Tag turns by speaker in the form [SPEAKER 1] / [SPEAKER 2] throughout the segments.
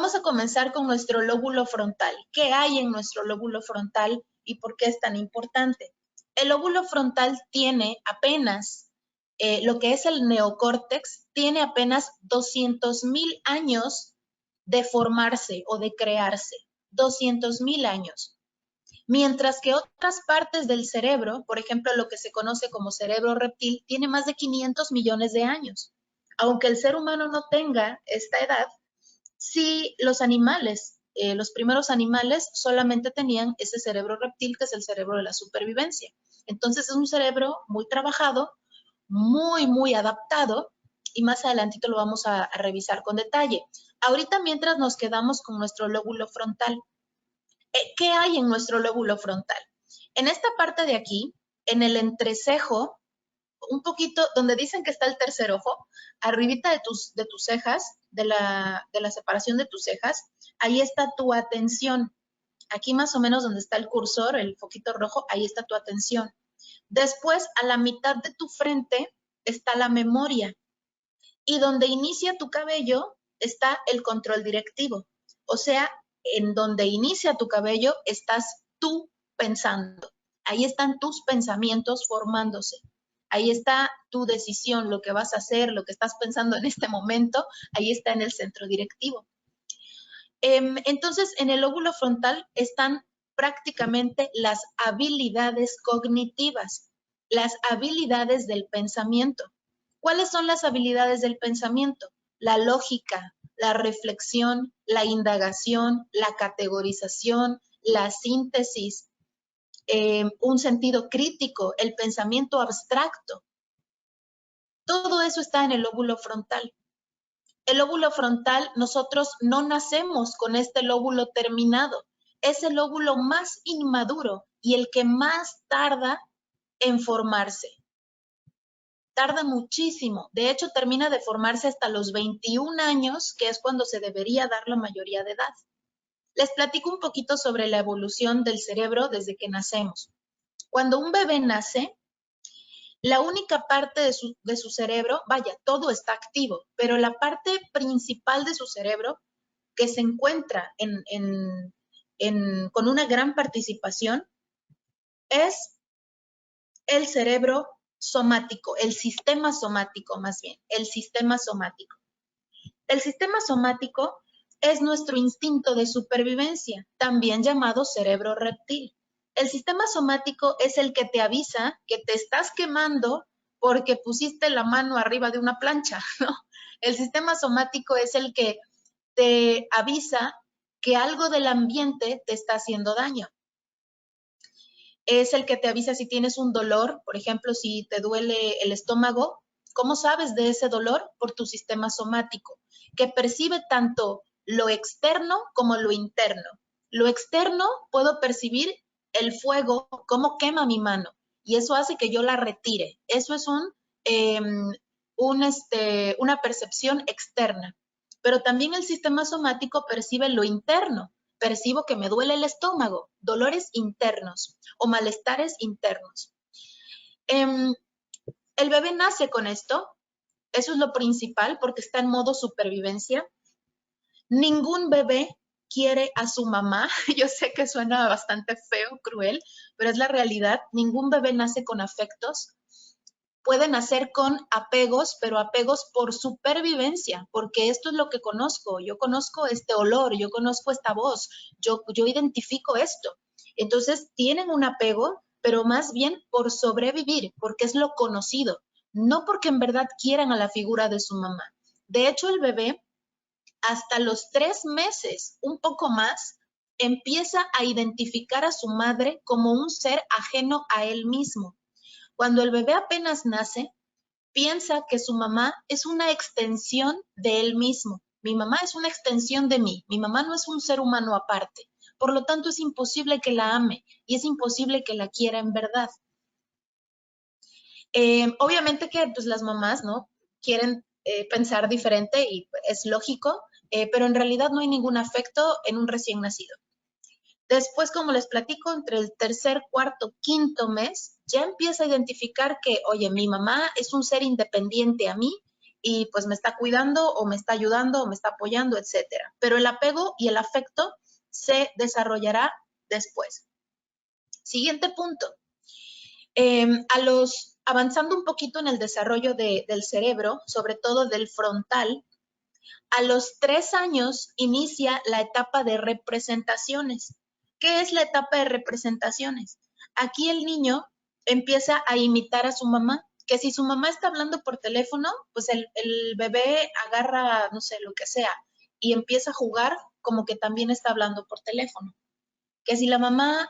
[SPEAKER 1] Vamos a comenzar con nuestro lóbulo frontal. ¿Qué hay en nuestro lóbulo frontal y por qué es tan importante? El lóbulo frontal tiene apenas, lo que es el neocórtex, tiene apenas 200,000 años de formarse o de crearse. 200,000 años. Mientras que otras partes del cerebro, por ejemplo, lo que se conoce como cerebro reptil, tiene más de 500 millones de años. Aunque el ser humano no tenga esta edad, sí los animales, los primeros animales solamente tenían ese cerebro reptil, que es el cerebro de la supervivencia. Entonces es un cerebro muy trabajado, muy adaptado, y más adelantito lo vamos a revisar con detalle. Ahorita mientras nos quedamos con nuestro lóbulo frontal. ¿Qué hay en nuestro lóbulo frontal? En esta parte de aquí, en el entrecejo, un poquito donde dicen que está el tercer ojo, arribita de tus cejas, de la separación de tus cejas, ahí está tu atención. Aquí más o menos donde está el cursor, el foquito rojo, ahí está tu atención. Después, a la mitad de tu frente está la memoria. Y donde inicia tu cabello está el control directivo. O sea, en donde inicia tu cabello estás tú pensando. Ahí están tus pensamientos formándose. Ahí está tu decisión, lo que vas a hacer, lo que estás pensando en este momento, ahí está en el centro directivo. Entonces, en el lóbulo frontal están prácticamente las habilidades cognitivas, las habilidades del pensamiento. ¿Cuáles son las habilidades del pensamiento? La lógica, la reflexión, la indagación, la categorización, la síntesis, un sentido crítico, el pensamiento abstracto. Todo eso está en el lóbulo frontal. El lóbulo frontal, nosotros no nacemos con este lóbulo terminado. Es el lóbulo más inmaduro y el que más tarda en formarse. Tarda muchísimo. De hecho, termina de formarse hasta los 21 años, que es cuando se debería dar la mayoría de edad. Les platico un poquito sobre la evolución del cerebro desde que nacemos. Cuando un bebé nace, la única parte de su cerebro, vaya, todo está activo, pero la parte principal de su cerebro que se encuentra con una gran participación es el cerebro somático, el sistema somático más bien, el sistema somático. El sistema somático es nuestro instinto de supervivencia, también llamado cerebro reptil. El sistema somático es el que te avisa que te estás quemando porque pusiste la mano arriba de una plancha, ¿no? El sistema somático es el que te avisa que algo del ambiente te está haciendo daño. Es el que te avisa si tienes un dolor, por ejemplo, si te duele el estómago. ¿Cómo sabes de ese dolor? Por tu sistema somático, que percibe tanto lo externo como lo interno. Lo externo, puedo percibir el fuego, cómo quema mi mano, y eso hace que yo la retire. Eso es una percepción externa. Pero también el sistema somático percibe lo interno. Percibo que me duele el estómago, dolores internos o malestares internos. El bebé nace con esto, eso es lo principal porque está en modo supervivencia. Ningún bebé quiere a su mamá. Yo sé que suena bastante feo, cruel, pero es la realidad. Ningún bebé nace con afectos. Pueden nacer con apegos, pero apegos por supervivencia, porque esto es lo que conozco. Yo conozco este olor, yo conozco esta voz, yo identifico esto. Entonces tienen un apego, pero más bien por sobrevivir, porque es lo conocido, no porque en verdad quieran a la figura de su mamá. De hecho, el bebé, hasta los 3 meses, un poco más, empieza a identificar a su madre como un ser ajeno a él mismo. Cuando el bebé apenas nace, piensa que su mamá es una extensión de él mismo. Mi mamá es una extensión de mí. Mi mamá no es un ser humano aparte. Por lo tanto, es imposible que la ame y es imposible que la quiera en verdad. Obviamente que pues, las mamás, ¿no?, quieren pensar diferente y es lógico, pero en realidad no hay ningún afecto en un recién nacido. Después, como les platico, entre el tercer, cuarto, quinto mes, ya empieza a identificar que, oye, mi mamá es un ser independiente a mí y pues me está cuidando o me está ayudando o me está apoyando, etcétera. Pero el apego y el afecto se desarrollará después. Siguiente punto. Avanzando un poquito en el desarrollo del cerebro, sobre todo del frontal, a los 3 años inicia la etapa de representaciones. ¿Qué es la etapa de representaciones? Aquí el niño empieza a imitar a su mamá, que si su mamá está hablando por teléfono, pues el bebé agarra, no sé, lo que sea, y empieza a jugar como que también está hablando por teléfono. Que si la mamá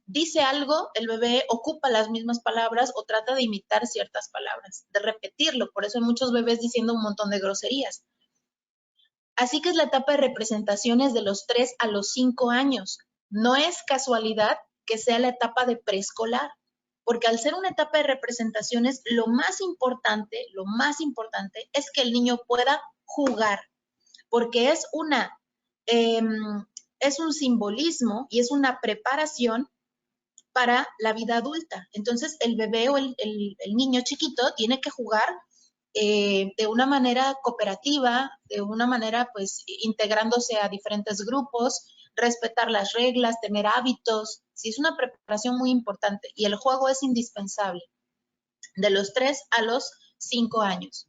[SPEAKER 1] dice algo, el bebé ocupa las mismas palabras o trata de imitar ciertas palabras, de repetirlo. Por eso hay muchos bebés diciendo un montón de groserías. Así que es la etapa de representaciones de los 3 a los 5 años. No es casualidad que sea la etapa de preescolar, porque al ser una etapa de representaciones, lo más importante es que el niño pueda jugar, porque es un simbolismo y es una preparación para la vida adulta. Entonces, el bebé o el niño chiquito tiene que jugar de una manera cooperativa, de una manera pues integrándose a diferentes grupos, respetar las reglas, tener hábitos. Sí, es una preparación muy importante y el juego es indispensable de los 3 a los 5 años.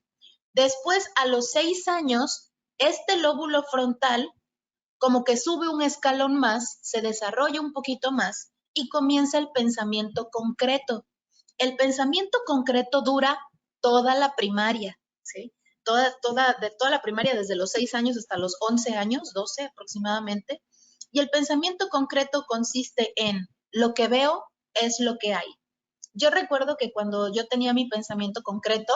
[SPEAKER 1] Después, a los 6 años, este lóbulo frontal como que sube un escalón más, se desarrolla un poquito más y comienza el pensamiento concreto. El pensamiento concreto dura toda la primaria, ¿sí? De toda la primaria, desde los 6 años hasta los 11 años, 12 aproximadamente. Y el pensamiento concreto consiste en lo que veo es lo que hay. Yo recuerdo que cuando yo tenía mi pensamiento concreto,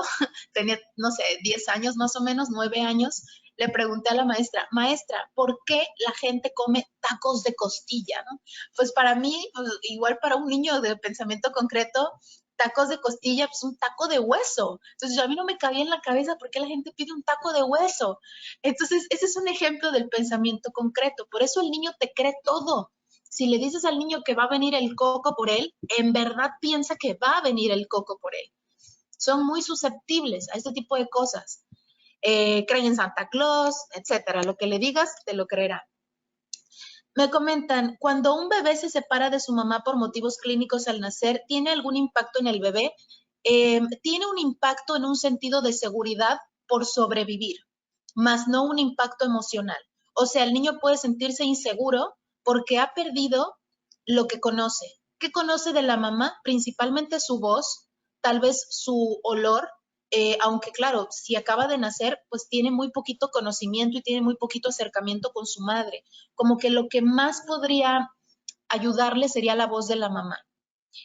[SPEAKER 1] tenía, no sé, 10 años más o menos, 9 años, le pregunté a la maestra, ¿por qué la gente come tacos de costilla? ¿No? Pues para mí, pues igual para un niño de pensamiento concreto, tacos de costilla, pues un taco de hueso. Entonces yo, a mí no me cabía en la cabeza por qué la gente pide un taco de hueso. Entonces ese es un ejemplo del pensamiento concreto. Por eso el niño te cree todo. Si le dices al niño que va a venir el coco por él, en verdad piensa que va a venir el coco por él. Son muy susceptibles a este tipo de cosas. Creen en Santa Claus, etcétera. Lo que le digas, te lo creerá. Me comentan, cuando un bebé se separa de su mamá por motivos clínicos al nacer, ¿tiene algún impacto en el bebé? Tiene un impacto en un sentido de seguridad por sobrevivir, más no un impacto emocional. O sea, el niño puede sentirse inseguro porque ha perdido lo que conoce. ¿Qué conoce de la mamá? Principalmente su voz, tal vez su olor, aunque claro, si acaba de nacer, pues tiene muy poquito conocimiento y tiene muy poquito acercamiento con su madre. Como que lo que más podría ayudarle sería la voz de la mamá.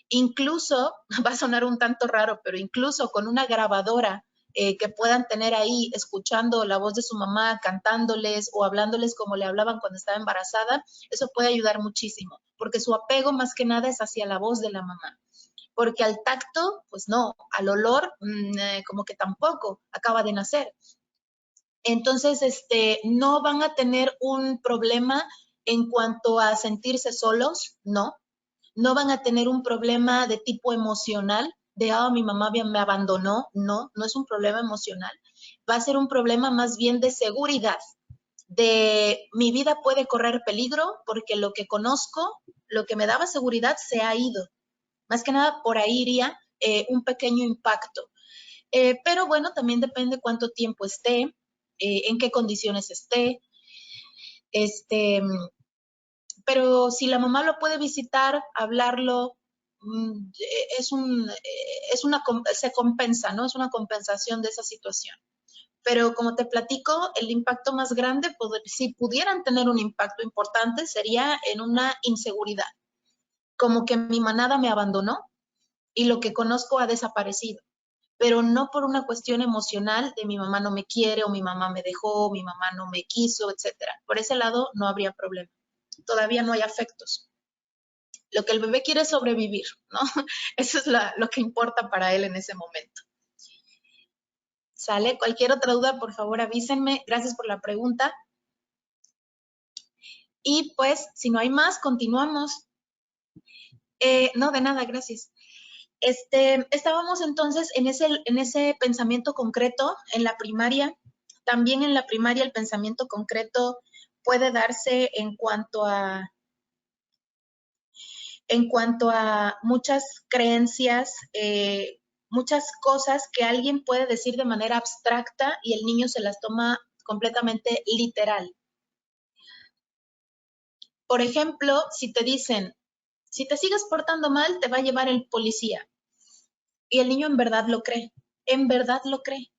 [SPEAKER 1] Incluso, va a sonar un tanto raro, pero incluso con una grabadora que puedan tener ahí escuchando la voz de su mamá, cantándoles o hablándoles como le hablaban cuando estaba embarazada, eso puede ayudar muchísimo, porque su apego más que nada es hacia la voz de la mamá. Porque al tacto, pues no, al olor, como que tampoco, acaba de nacer. Entonces, no van a tener un problema en cuanto a sentirse solos, no. No van a tener un problema de tipo emocional, de, mi mamá me abandonó, no, no es un problema emocional. Va a ser un problema más bien de seguridad, de mi vida puede correr peligro porque lo que conozco, lo que me daba seguridad se ha ido. Más que nada por ahí iría un pequeño impacto. Pero bueno, también depende cuánto tiempo esté, en qué condiciones esté. Pero si la mamá lo puede visitar, hablarlo, se compensa, ¿no? Es una compensación de esa situación. Pero como te platico, el impacto más grande, si pudieran tener un impacto importante, sería en una inseguridad. Como que mi manada me abandonó y lo que conozco ha desaparecido, pero no por una cuestión emocional de mi mamá no me quiere o mi mamá me dejó, mi mamá no me quiso, etcétera. Por ese lado no habría problema. Todavía no hay afectos. Lo que el bebé quiere es sobrevivir, ¿no? Eso es lo que importa para él en ese momento. ¿Sale? Cualquier otra duda, por favor, avísenme. Gracias por la pregunta. Y pues, si no hay más, continuamos. No, de nada, gracias. Estábamos entonces en ese pensamiento concreto en la primaria. También en la primaria el pensamiento concreto puede darse en cuanto a muchas creencias, muchas cosas que alguien puede decir de manera abstracta y el niño se las toma completamente literal. Por ejemplo, si te dicen, si te sigues portando mal, te va a llevar el policía. Y el niño en verdad lo cree, en verdad lo cree.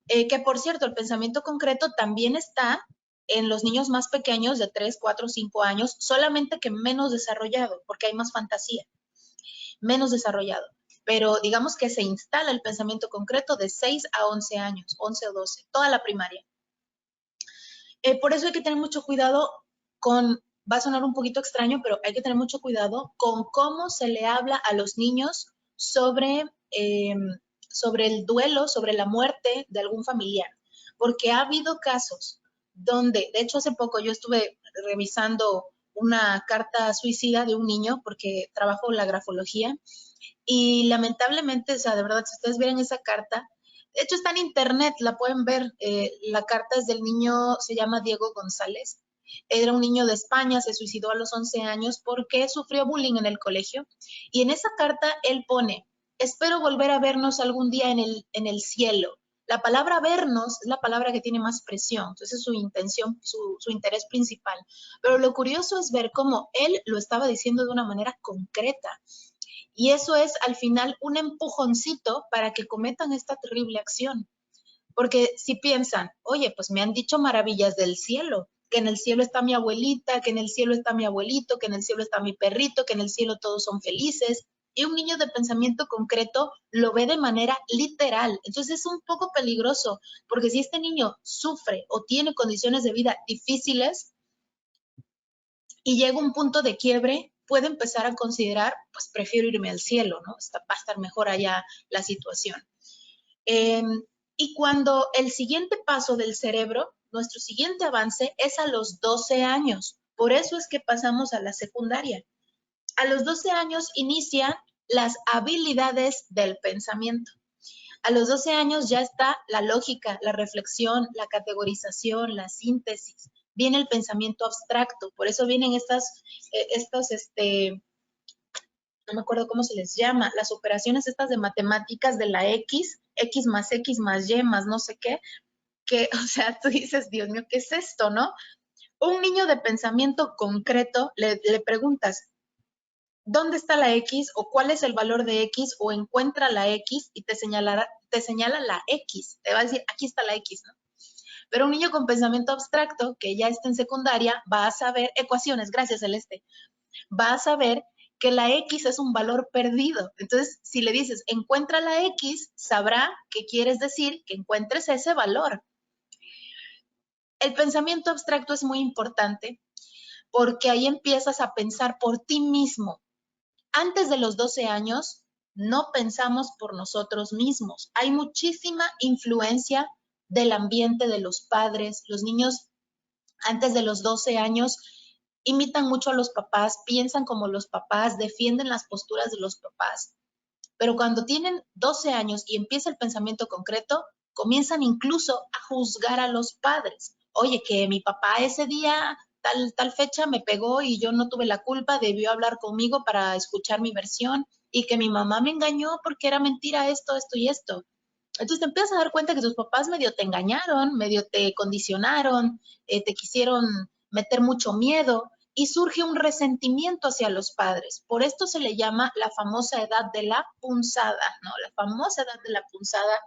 [SPEAKER 1] Que por cierto, el pensamiento concreto también está en los niños más pequeños de 3, 4, 5 años, solamente que menos desarrollado, porque hay más fantasía, menos desarrollado. Pero digamos que se instala el pensamiento concreto de 6 a 11 años, 11 o 12, toda la primaria. Por eso hay que tener mucho cuidado con, va a sonar un poquito extraño, pero hay que tener mucho cuidado con cómo se le habla a los niños sobre el duelo, sobre la muerte de algún familiar. Porque ha habido casos donde, de hecho hace poco yo estuve revisando una carta suicida de un niño porque trabajo la grafología y lamentablemente, o sea, de verdad, si ustedes vieran esa carta, de hecho está en internet, la pueden ver. La carta es del niño, se llama Diego González. Era un niño de España, se suicidó a los 11 años porque sufrió bullying en el colegio. Y en esa carta él pone, espero volver a vernos algún día en el cielo. La palabra vernos es la palabra que tiene más presión, entonces es su intención, su interés principal. Pero lo curioso es ver cómo él lo estaba diciendo de una manera concreta. Y eso es al final un empujoncito para que cometan esta terrible acción. Porque si piensan, oye, pues me han dicho maravillas del cielo, que en el cielo está mi abuelita, que en el cielo está mi abuelito, que en el cielo está mi perrito, que en el cielo todos son felices. Y un niño de pensamiento concreto lo ve de manera literal. Entonces es un poco peligroso, porque si este niño sufre o tiene condiciones de vida difíciles, y llega un punto de quiebre, puede empezar a considerar, pues prefiero irme al cielo, ¿no? Va a estar mejor allá la situación. Eh, y cuando el siguiente paso del cerebro, nuestro siguiente avance es a los 12 años. Por eso es que pasamos a la secundaria. A los 12 años inician las habilidades del pensamiento. A los 12 años ya está la lógica, la reflexión, la categorización, la síntesis. Viene el pensamiento abstracto, por eso vienen no me acuerdo cómo se les llama, las operaciones estas de matemáticas de la X más Y más no sé qué, que, o sea, tú dices, Dios mío, ¿qué es esto, no? Un niño de pensamiento concreto le preguntas, ¿dónde está la X o cuál es el valor de X o encuentra la X y te señala la X, te va a decir, aquí está la X, ¿no? Pero un niño con pensamiento abstracto que ya está en secundaria va a saber, ecuaciones, gracias Celeste, va a saber que la X es un valor perdido. Entonces, si le dices, encuentra la X, sabrá que quieres decir que encuentres ese valor. El pensamiento abstracto es muy importante porque ahí empiezas a pensar por ti mismo. Antes de los 12 años, no pensamos por nosotros mismos. Hay muchísima influencia del ambiente de los padres. Los niños antes de los 12 años imitan mucho a los papás, piensan como los papás, defienden las posturas de los papás. Pero cuando tienen 12 años y empieza el pensamiento concreto, comienzan incluso a juzgar a los padres. Oye, que mi papá ese día, tal fecha, me pegó y yo no tuve la culpa, debió hablar conmigo para escuchar mi versión, y que mi mamá me engañó porque era mentira esto, esto y esto. Entonces te empiezas a dar cuenta que tus papás medio te engañaron, medio te condicionaron, te quisieron meter mucho miedo y surge un resentimiento hacia los padres. Por esto se le llama la famosa edad de la punzada, ¿no? La famosa edad de la punzada,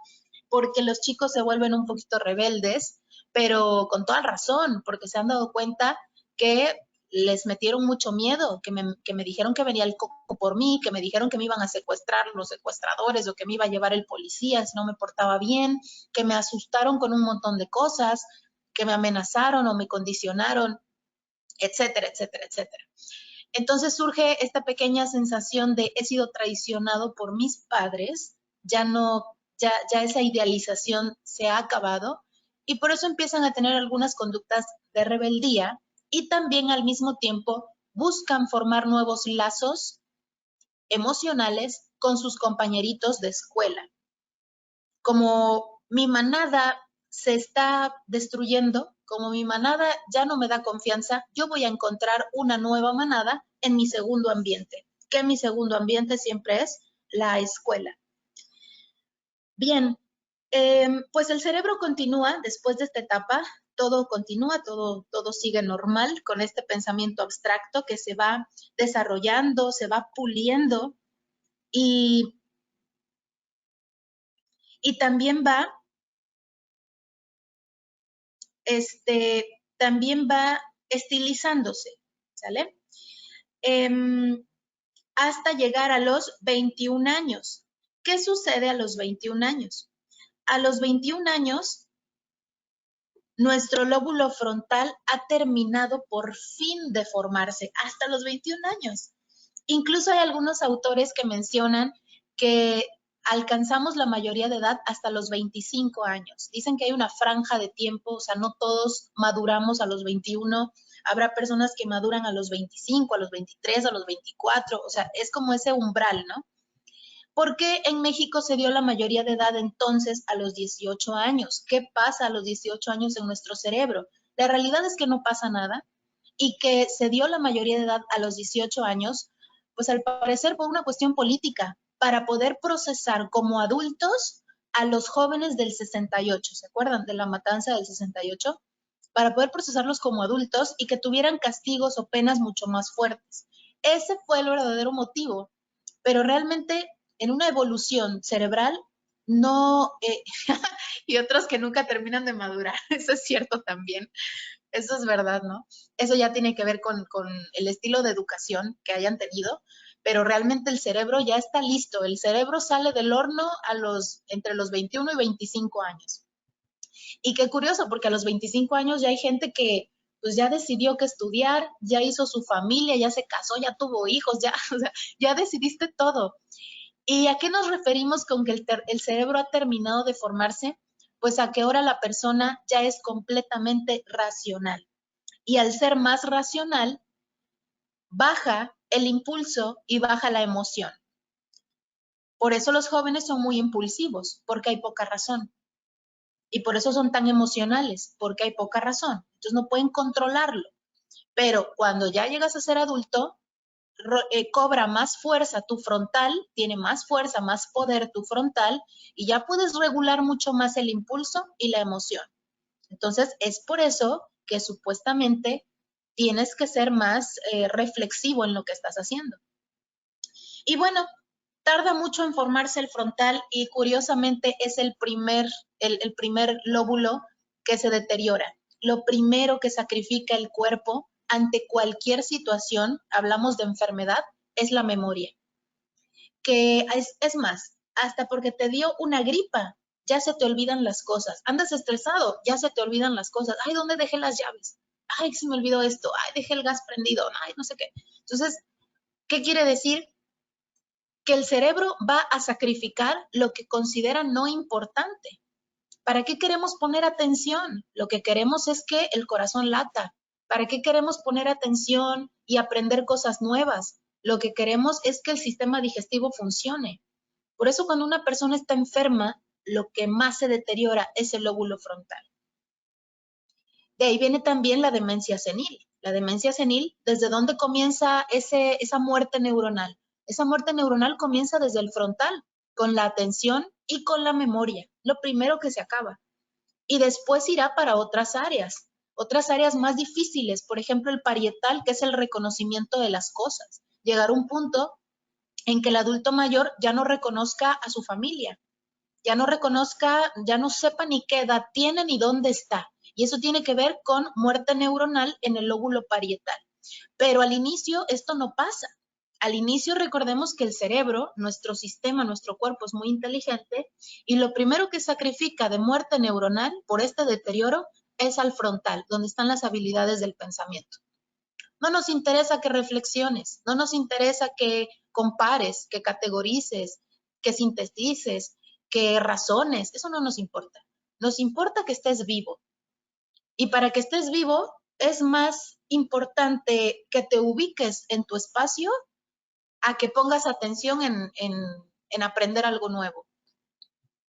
[SPEAKER 1] porque los chicos se vuelven un poquito rebeldes, pero con toda razón, porque se han dado cuenta que les metieron mucho miedo, que me dijeron que venía el coco por mí, que me dijeron que me iban a secuestrar los secuestradores o que me iba a llevar el policía si no me portaba bien, que me asustaron con un montón de cosas, que me amenazaron o me condicionaron, etcétera, etcétera, etcétera. Entonces surge esta pequeña sensación de he sido traicionado por mis padres, ya no, ya esa idealización se ha acabado y por eso empiezan a tener algunas conductas de rebeldía y también al mismo tiempo buscan formar nuevos lazos emocionales con sus compañeritos de escuela. Como mi manada se está destruyendo, como mi manada ya no me da confianza, yo voy a encontrar una nueva manada en mi segundo ambiente, que mi segundo ambiente siempre es la escuela. Bien, pues el cerebro continúa después de esta etapa, todo continúa, todo sigue normal con este pensamiento abstracto que se va desarrollando, se va puliendo y también también va estilizándose, ¿sale? Hasta llegar a los 21 años. ¿Qué sucede a los 21 años? A los 21 años, nuestro lóbulo frontal ha terminado por fin de formarse, hasta los 21 años. Incluso hay algunos autores que mencionan que alcanzamos la mayoría de edad hasta los 25 años. Dicen que hay una franja de tiempo, o sea, no todos maduramos a los 21, habrá personas que maduran a los 25, a los 23, a los 24, o sea, es como ese umbral, ¿no? ¿Por qué en México se dio la mayoría de edad entonces a los 18 años? ¿Qué pasa a los 18 años en nuestro cerebro? La realidad es que no pasa nada y que se dio la mayoría de edad a los 18 años, pues al parecer por una cuestión política, para poder procesar como adultos a los jóvenes del 68, ¿se acuerdan de la matanza del 68? Para poder procesarlos como adultos y que tuvieran castigos o penas mucho más fuertes. Ese fue el verdadero motivo, pero realmente en una evolución cerebral no, y otros que nunca terminan de madurar, eso es cierto también, eso es verdad, ¿no? Eso ya tiene que ver con el estilo de educación que hayan tenido, pero realmente el cerebro ya está listo, el cerebro sale del horno entre los 21 y 25 años. Y qué curioso, porque a los 25 años ya hay gente que pues ya decidió que estudiar, ya hizo su familia, ya se casó, ya tuvo hijos, ya, o sea, ya decidiste todo. ¿Y a qué nos referimos con que el cerebro ha terminado de formarse? Pues a que ahora la persona ya es completamente racional. Y al ser más racional, baja el impulso y baja la emoción. Por eso los jóvenes son muy impulsivos, porque hay poca razón. Y por eso son tan emocionales, porque hay poca razón. Entonces no pueden controlarlo. Pero cuando ya llegas a ser adulto, cobra más fuerza tu frontal, tiene más fuerza, más poder tu frontal y ya puedes regular mucho más el impulso y la emoción. Entonces es por eso que supuestamente tienes que ser más reflexivo en lo que estás haciendo. Y bueno, tarda mucho en formarse el frontal y curiosamente es el primer lóbulo que se deteriora. Lo primero que sacrifica el cuerpo ante cualquier situación, hablamos de enfermedad, es la memoria. Que es más, hasta porque te dio una gripa, ya se te olvidan las cosas. Andas estresado, ya se te olvidan las cosas. Ay, ¿dónde dejé las llaves? Ay, se me olvidó esto. Ay, dejé el gas prendido. Ay, no sé qué. Entonces, ¿qué quiere decir? Que el cerebro va a sacrificar lo que considera no importante. ¿Para qué queremos poner atención? Lo que queremos es que el corazón lata. ¿Para qué queremos poner atención y aprender cosas nuevas? Lo que queremos es que el sistema digestivo funcione. Por eso cuando una persona está enferma, lo que más se deteriora es el lóbulo frontal. De ahí viene también la demencia senil. La demencia senil, ¿desde dónde comienza esa muerte neuronal? Esa muerte neuronal comienza desde el frontal, con la atención y con la memoria, lo primero que se acaba. Y después irá para otras áreas más difíciles, por ejemplo, el parietal, que es el reconocimiento de las cosas. Llegar a un punto en que el adulto mayor ya no reconozca a su familia, ya no reconozca, ya no sepa ni qué edad tiene ni dónde está. Y eso tiene que ver con muerte neuronal en el lóbulo parietal. Pero al inicio esto no pasa. Al inicio recordemos que el cerebro, nuestro sistema, nuestro cuerpo es muy inteligente y lo primero que sacrifica de muerte neuronal por este deterioro es al frontal, donde están las habilidades del pensamiento. No nos interesa que reflexiones, no nos interesa que compares, que categorices, que sintetices, que razones, eso no nos importa. Nos importa que estés vivo. Y para que estés vivo es más importante que te ubiques en tu espacio a que pongas atención en aprender algo nuevo.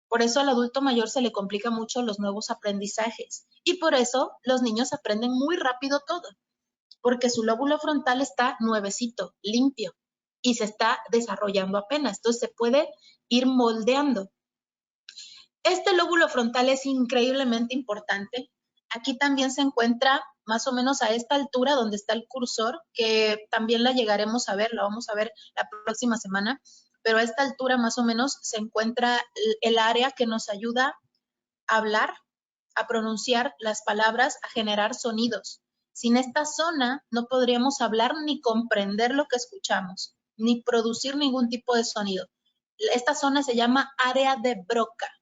[SPEAKER 1] Por eso al adulto mayor se le complica mucho los nuevos aprendizajes. Y por eso los niños aprenden muy rápido todo, porque su lóbulo frontal está nuevecito, limpio, y se está desarrollando apenas. Entonces se puede ir moldeando. Este lóbulo frontal es increíblemente importante. Aquí también se encuentra más o menos a esta altura donde está el cursor, que también la llegaremos a ver, la vamos a ver la próxima semana, pero a esta altura más o menos se encuentra el área que nos ayuda a hablar, a pronunciar las palabras, a generar sonidos. Sin esta zona no podríamos hablar ni comprender lo que escuchamos, ni producir ningún tipo de sonido. Esta zona se llama área de Broca,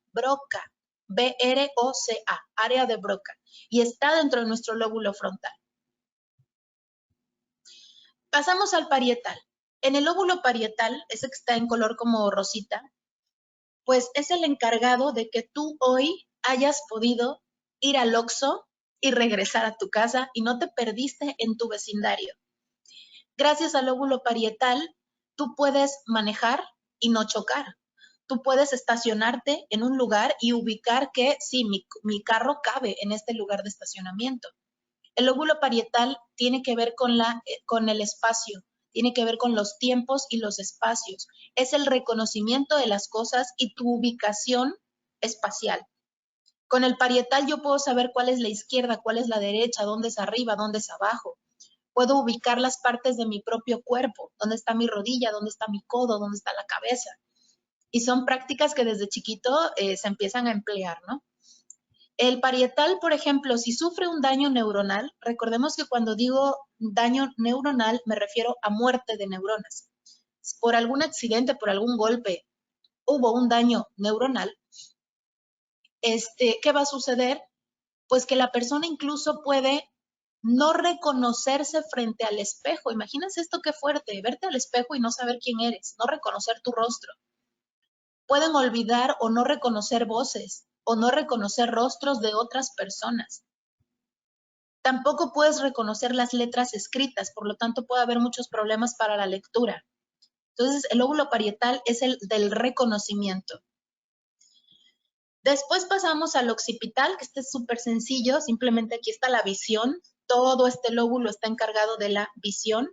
[SPEAKER 1] B-R-O-C-A, área de Broca, y está dentro de nuestro lóbulo frontal. Pasamos al parietal. En el lóbulo parietal, ese que está en color como rosita, pues es el encargado de que tú hoy hayas podido ir al Oxxo y regresar a tu casa y no te perdiste en tu vecindario. Gracias al lóbulo parietal, tú puedes manejar y no chocar. Tú puedes estacionarte en un lugar y ubicar que sí, mi carro cabe en este lugar de estacionamiento. El lóbulo parietal tiene que ver con el espacio, tiene que ver con los tiempos y los espacios. Es el reconocimiento de las cosas y tu ubicación espacial. Con el parietal yo puedo saber cuál es la izquierda, cuál es la derecha, dónde es arriba, dónde es abajo. Puedo ubicar las partes de mi propio cuerpo, dónde está mi rodilla, dónde está mi codo, dónde está la cabeza. Y son prácticas que desde chiquito se empiezan a emplear, ¿no? El parietal, por ejemplo, si sufre un daño neuronal, recordemos que cuando digo daño neuronal me refiero a muerte de neuronas. Por algún accidente, por algún golpe, hubo un daño neuronal, ¿qué va a suceder? Pues que la persona incluso puede no reconocerse frente al espejo. Imagínense esto qué fuerte, verte al espejo y no saber quién eres, no reconocer tu rostro. Pueden olvidar o no reconocer voces o no reconocer rostros de otras personas. Tampoco puedes reconocer las letras escritas, por lo tanto puede haber muchos problemas para la lectura. Entonces, el lóbulo parietal es el del reconocimiento. Después pasamos al occipital, que este es súper sencillo, simplemente aquí está la visión. Todo este lóbulo está encargado de la visión,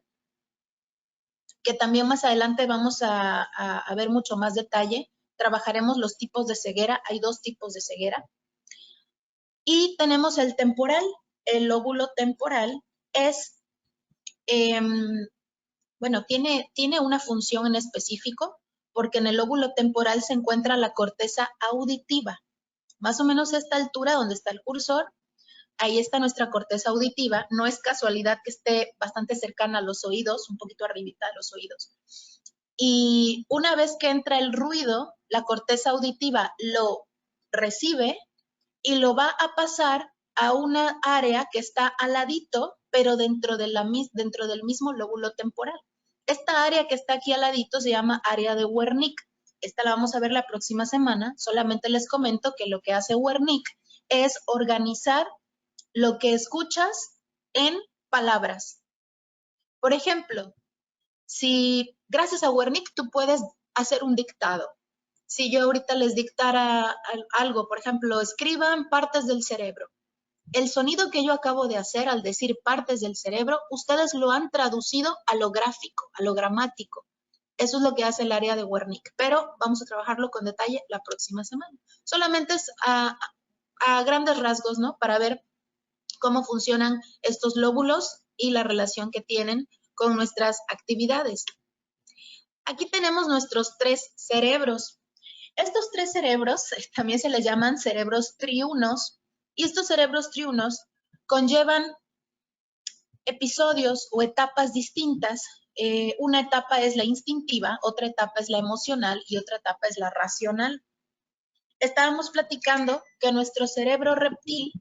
[SPEAKER 1] que también más adelante vamos a ver mucho más detalle. Trabajaremos los tipos de ceguera, hay 2 tipos de ceguera. Y tenemos el temporal. El lóbulo temporal es, bueno, tiene una función en específico, porque en el lóbulo temporal se encuentra la corteza auditiva. Más o menos a esta altura donde está el cursor, ahí está nuestra corteza auditiva. No es casualidad que esté bastante cercana a los oídos, un poquito arribita de los oídos. Y una vez que entra el ruido, la corteza auditiva lo recibe y lo va a pasar a una área que está al ladito, pero dentro del mismo lóbulo temporal. Esta área que está aquí al ladito se llama área de Wernicke. Esta la vamos a ver la próxima semana. Solamente les comento que lo que hace Wernicke es organizar lo que escuchas en palabras. Por ejemplo, si gracias a Wernicke tú puedes hacer un dictado. Si yo ahorita les dictara algo, por ejemplo, escriban partes del cerebro. El sonido que yo acabo de hacer al decir partes del cerebro, ustedes lo han traducido a lo gráfico, a lo gramático. Eso es lo que hace el área de Wernicke, pero vamos a trabajarlo con detalle la próxima semana. Solamente es a grandes rasgos, ¿no? Para ver cómo funcionan estos lóbulos y la relación que tienen con nuestras actividades. Aquí tenemos nuestros 3 cerebros. Estos 3 cerebros también se les llaman cerebros triunos, y estos cerebros triunos conllevan episodios o etapas distintas. Una etapa es la instintiva, otra etapa es la emocional y otra etapa es la racional. Estábamos platicando que nuestro cerebro reptil,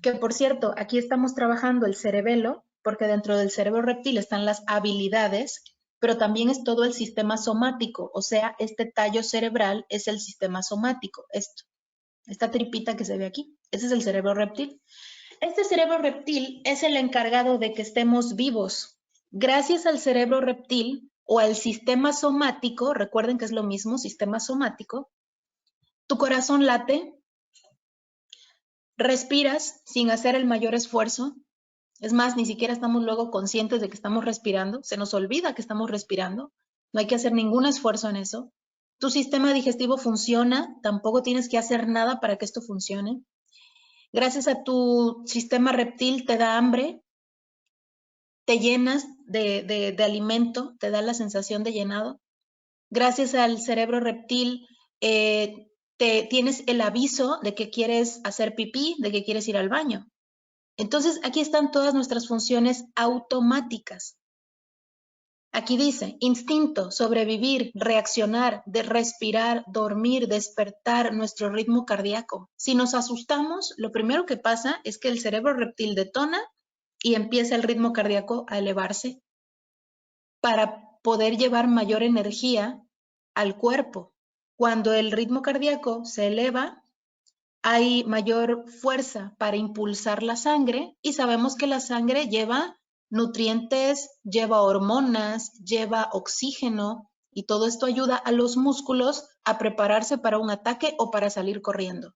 [SPEAKER 1] que por cierto, aquí estamos trabajando el cerebelo, porque dentro del cerebro reptil están las habilidades, pero también es todo el sistema somático, o sea, este tallo cerebral es el sistema somático, esta tripita que se ve aquí, ese es el cerebro reptil. Este cerebro reptil es el encargado de que estemos vivos. Gracias al cerebro reptil, o al sistema somático, recuerden que es lo mismo, sistema somático, tu corazón late, respiras sin hacer el mayor esfuerzo. Es más, ni siquiera estamos luego conscientes de que estamos respirando, se nos olvida que estamos respirando, no hay que hacer ningún esfuerzo en eso. Tu sistema digestivo funciona, tampoco tienes que hacer nada para que esto funcione. Gracias a tu sistema reptil te da hambre, te llenas de alimento, te da la sensación de llenado. Gracias al cerebro reptil tienes el aviso de que quieres hacer pipí, de que quieres ir al baño. Entonces, aquí están todas nuestras funciones automáticas. Aquí dice, instinto, sobrevivir, reaccionar, de respirar, dormir, despertar, nuestro ritmo cardíaco. Si nos asustamos, lo primero que pasa es que el cerebro reptil detona y empieza el ritmo cardíaco a elevarse para poder llevar mayor energía al cuerpo. Cuando el ritmo cardíaco se eleva, hay mayor fuerza para impulsar la sangre y sabemos que la sangre lleva nutrientes, lleva hormonas, lleva oxígeno y todo esto ayuda a los músculos a prepararse para un ataque o para salir corriendo.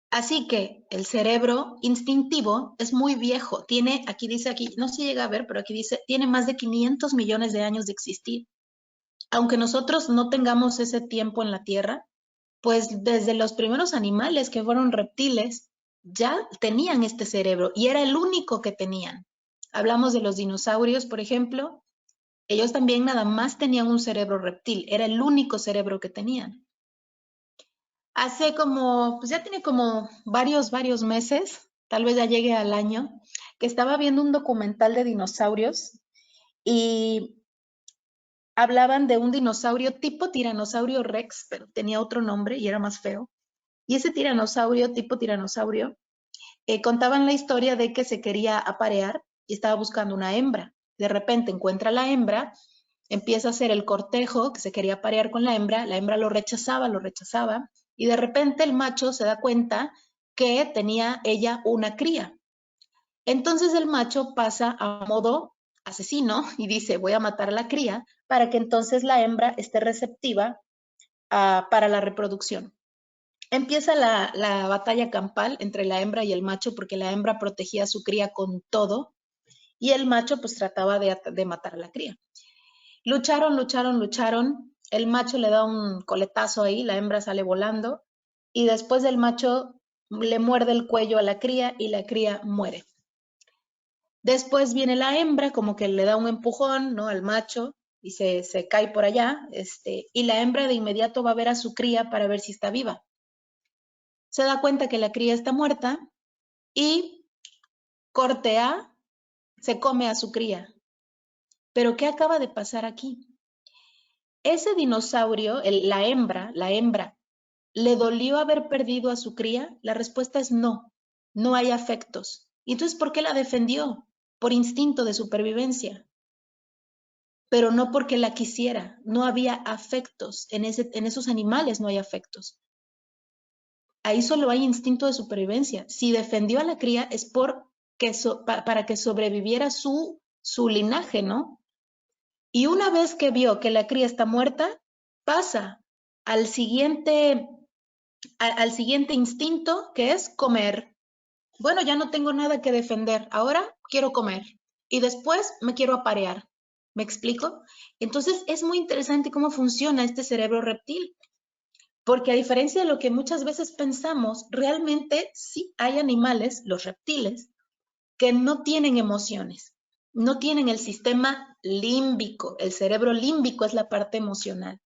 [SPEAKER 1] Así que el cerebro instintivo es muy viejo, tiene, aquí dice, aquí no se llega a ver, pero aquí dice, tiene más de 500 millones de años de existir. Aunque nosotros no tengamos ese tiempo en la Tierra, pues desde los primeros animales que fueron reptiles, ya tenían este cerebro y era el único que tenían. Hablamos de los dinosaurios, por ejemplo, ellos también nada más tenían un cerebro reptil, era el único cerebro que tenían. Hace como, pues ya tiene como varios meses, tal vez ya llegue al año, que estaba viendo un documental de dinosaurios y hablaban de un dinosaurio tipo tiranosaurio Rex, pero tenía otro nombre y era más feo. Y ese tiranosaurio, tipo tiranosaurio, contaban la historia de que se quería aparear y estaba buscando una hembra. De repente encuentra a la hembra, empieza a hacer el cortejo, que se quería aparear con la hembra lo rechazaba, y de repente el macho se da cuenta que tenía ella una cría. Entonces el macho pasa a modo asesino y dice, voy a matar a la cría para que entonces la hembra esté receptiva para la reproducción. Empieza la batalla campal entre la hembra y el macho porque la hembra protegía a su cría con todo y el macho pues trataba de matar a la cría. Lucharon. El macho le da un coletazo ahí, la hembra sale volando y después el macho le muerde el cuello a la cría y la cría muere. Después viene la hembra, como que le da un empujón, ¿no? Al macho y se cae por allá, y la hembra de inmediato va a ver a su cría para ver si está viva. Se da cuenta que la cría está muerta y corte A, se come a su cría. Pero ¿qué acaba de pasar aquí? Ese dinosaurio, la hembra, ¿le dolió haber perdido a su cría? La respuesta es no, no hay afectos. ¿Y entonces por qué la defendió? Por instinto de supervivencia. Pero no porque la quisiera, no había afectos, en esos animales no hay afectos. Ahí solo hay instinto de supervivencia. Si defendió a la cría es para que sobreviviera su linaje, ¿no? Y una vez que vio que la cría está muerta, pasa al siguiente instinto, que es comer. Bueno, ya no tengo nada que defender, ahora quiero comer. Y después me quiero aparear. ¿Me explico? Entonces es muy interesante cómo funciona este cerebro reptil. Porque a diferencia de lo que muchas veces pensamos, realmente sí hay animales, los reptiles, que no tienen emociones, no tienen el sistema límbico. El cerebro límbico es la parte emocional.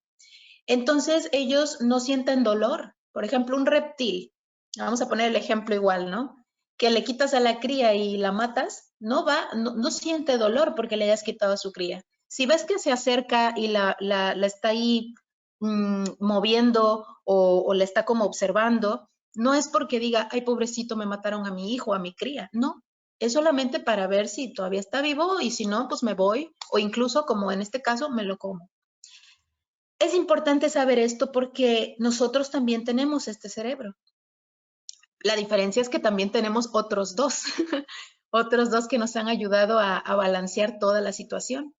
[SPEAKER 1] Entonces ellos no sienten dolor. Por ejemplo, un reptil, vamos a poner el ejemplo igual, ¿no? Que le quitas a la cría y la matas, no siente dolor porque le hayas quitado a su cría. Si ves que se acerca y la está ahí moviendo o le está como observando, no es porque diga, ay, pobrecito, me mataron a mi hijo, a mi cría. No, es solamente para ver si todavía está vivo y si no, pues me voy o incluso, como en este caso, me lo como. Es importante saber esto porque nosotros también tenemos este cerebro. La diferencia es que también tenemos otros dos, otros dos que nos han ayudado a balancear toda la situación.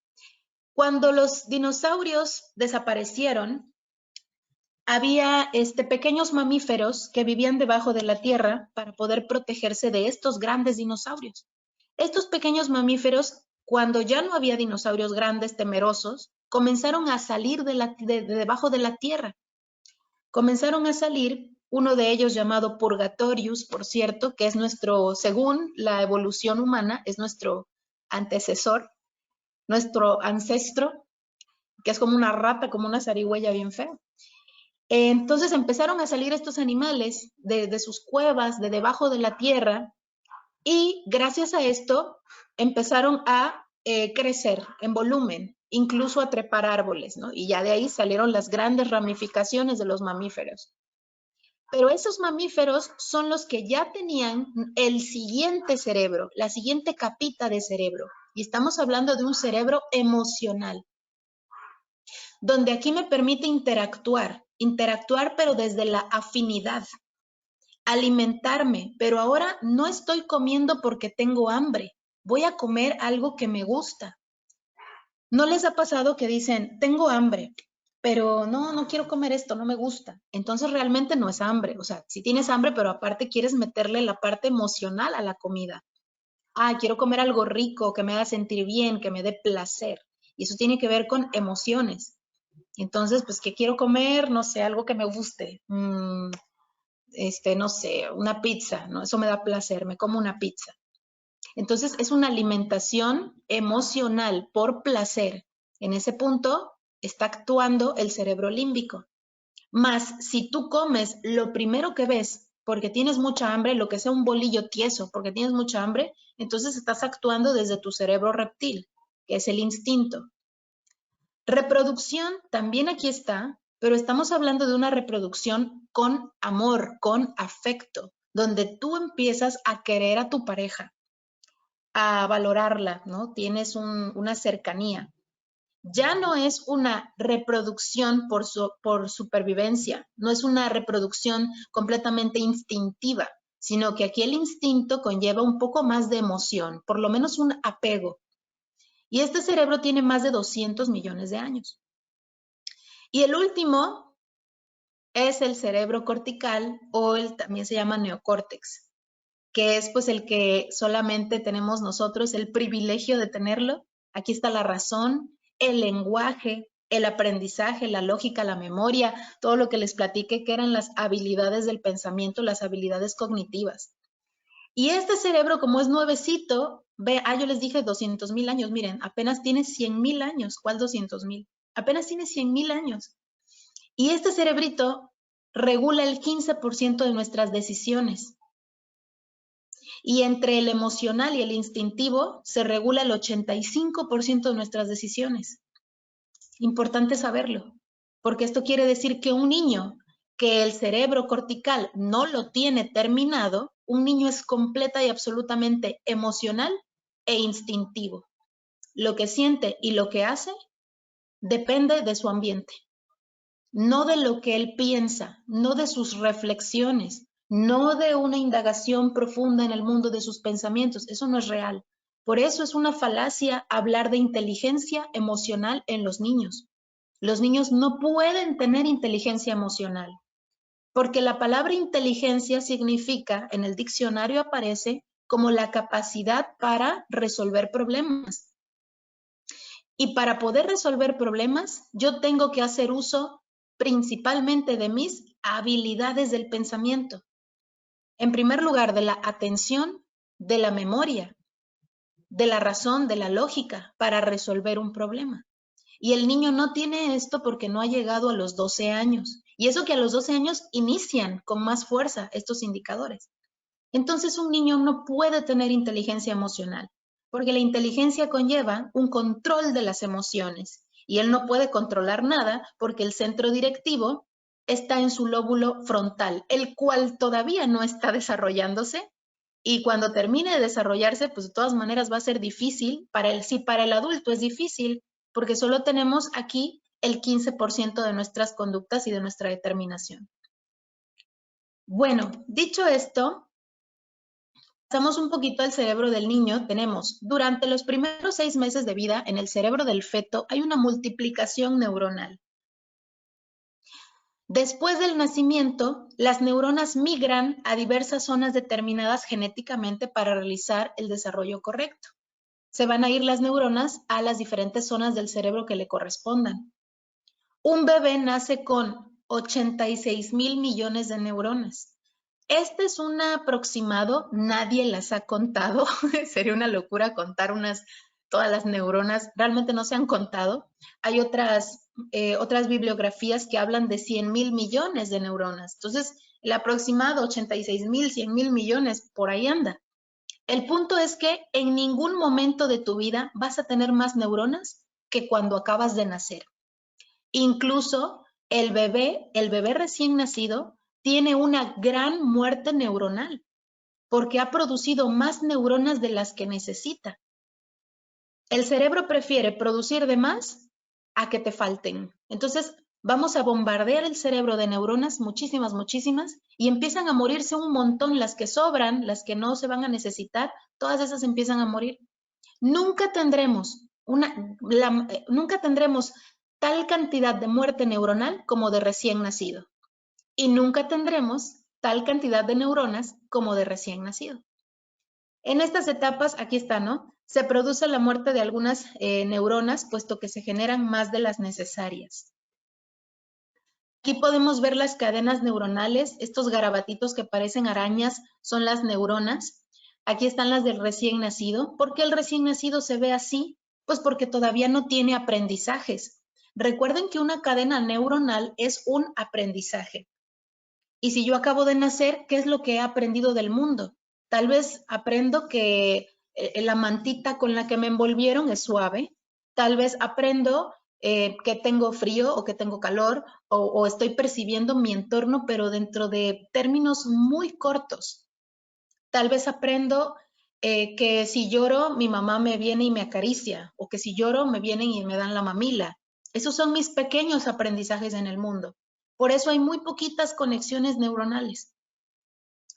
[SPEAKER 1] Cuando los dinosaurios desaparecieron, había pequeños mamíferos que vivían debajo de la tierra para poder protegerse de estos grandes dinosaurios. Estos pequeños mamíferos, cuando ya no había dinosaurios grandes, temerosos, comenzaron a salir de debajo de la tierra. Comenzaron a salir, uno de ellos llamado Purgatorius, por cierto, que es nuestro, según la evolución humana, es nuestro antecesor, nuestro ancestro, que es como una rata, como una zarigüeya bien fea. Entonces empezaron a salir estos animales de sus cuevas, de debajo de la tierra, y gracias a esto empezaron a crecer en volumen, incluso a trepar árboles, ¿no? Y ya de ahí salieron las grandes ramificaciones de los mamíferos. Pero esos mamíferos son los que ya tenían el siguiente cerebro, la siguiente capita de cerebro. Y estamos hablando de un cerebro emocional, donde aquí me permite interactuar pero desde la afinidad, alimentarme, pero ahora no estoy comiendo porque tengo hambre, voy a comer algo que me gusta. ¿No les ha pasado que dicen, tengo hambre, pero no quiero comer esto, no me gusta? Entonces realmente no es hambre, o sea, si tienes hambre, pero aparte quieres meterle la parte emocional a la comida. Ah, quiero comer algo rico, que me haga sentir bien, que me dé placer. Y eso tiene que ver con emociones. Entonces, pues, ¿qué quiero comer? No sé, algo que me guste. No sé, una pizza, ¿no? Eso me da placer, me como una pizza. Entonces, es una alimentación emocional por placer. En ese punto está actuando el cerebro límbico. Más, si tú comes lo primero que ves, porque tienes mucha hambre, lo que sea un bolillo tieso, porque tienes mucha hambre, entonces estás actuando desde tu cerebro reptil, que es el instinto. Reproducción también aquí está, pero estamos hablando de una reproducción con amor, con afecto, donde tú empiezas a querer a tu pareja, a valorarla, ¿no? Tienes una cercanía. Ya no es una reproducción por supervivencia, no es una reproducción completamente instintiva, sino que aquí el instinto conlleva un poco más de emoción, por lo menos un apego. Y este cerebro tiene más de 200 millones de años. Y el último es el cerebro cortical, o también se llama neocórtex, que es pues el que solamente tenemos nosotros el privilegio de tenerlo. Aquí está la razón, el lenguaje, el aprendizaje, la lógica, la memoria, todo lo que les platiqué que eran las habilidades del pensamiento, las habilidades cognitivas. Y este cerebro, como es nuevecito, yo les dije 200,000 años, miren, apenas tiene 100,000 años. ¿Cuál 200,000? Apenas tiene 100,000 años. Y este cerebrito regula el 15% de nuestras decisiones. Y entre el emocional y el instintivo se regula el 85% de nuestras decisiones. Importante saberlo, porque esto quiere decir que un niño que el cerebro cortical no lo tiene terminado, un niño es completa y absolutamente emocional e instintivo. Lo que siente y lo que hace depende de su ambiente, no de lo que él piensa, no de sus reflexiones, no de una indagación profunda en el mundo de sus pensamientos. Eso no es real. Por eso es una falacia hablar de inteligencia emocional en los niños. Los niños no pueden tener inteligencia emocional, porque la palabra inteligencia significa, en el diccionario aparece como la capacidad para resolver problemas. Y para poder resolver problemas, yo tengo que hacer uso principalmente de mis habilidades del pensamiento. En primer lugar, de la atención, de la memoria, de la razón, de la lógica, para resolver un problema. Y el niño no tiene esto porque no ha llegado a los 12 años. Y eso que a los 12 años inician con más fuerza estos indicadores. Entonces un niño no puede tener inteligencia emocional, porque la inteligencia conlleva un control de las emociones y él no puede controlar nada porque el centro directivo está en su lóbulo frontal, el cual todavía no está desarrollándose y cuando termine de desarrollarse, pues de todas maneras va a ser difícil, si para el adulto es difícil, porque solo tenemos aquí el 15% de nuestras conductas y de nuestra determinación. Bueno, dicho esto, Pasamos un poquito al cerebro del niño, tenemos durante los primeros 6 meses de vida en el cerebro del feto hay una multiplicación neuronal. Después del nacimiento, las neuronas migran a diversas zonas determinadas genéticamente para realizar el desarrollo correcto. Se van a ir las neuronas a las diferentes zonas del cerebro que le correspondan. Un bebé nace con 86,000 millones de neuronas. Este es un aproximado, nadie las ha contado, sería una locura contar todas las neuronas, realmente no se han contado. Hay otras bibliografías que hablan de 100,000 millones de neuronas. Entonces, el aproximado 86,000, 100,000 millones, por ahí anda. El punto es que en ningún momento de tu vida vas a tener más neuronas que cuando acabas de nacer. Incluso el bebé recién nacido, tiene una gran muerte neuronal porque ha producido más neuronas de las que necesita. El cerebro prefiere producir de más a que te falten. Entonces, vamos a bombardear el cerebro de neuronas, muchísimas, muchísimas, y empiezan a morirse un montón, las que sobran, las que no se van a necesitar, todas esas empiezan a morir. Nunca tendremos tal cantidad de muerte neuronal como de recién nacido. Y nunca tendremos tal cantidad de neuronas como de recién nacido. En estas etapas, aquí está, ¿no? Se produce la muerte de algunas neuronas, puesto que se generan más de las necesarias. Aquí podemos ver las cadenas neuronales. Estos garabatitos que parecen arañas son las neuronas. Aquí están las del recién nacido. ¿Por qué el recién nacido se ve así? Pues porque todavía no tiene aprendizajes. Recuerden que una cadena neuronal es un aprendizaje. Y si yo acabo de nacer, ¿qué es lo que he aprendido del mundo? Tal vez aprendo que la mantita con la que me envolvieron es suave. Tal vez aprendo que tengo frío o que tengo calor o estoy percibiendo mi entorno, pero dentro de términos muy cortos. Tal vez aprendo que si lloro, mi mamá me viene y me acaricia, o que si lloro, me vienen y me dan la mamila. Esos son mis pequeños aprendizajes en el mundo. Por eso hay muy poquitas conexiones neuronales.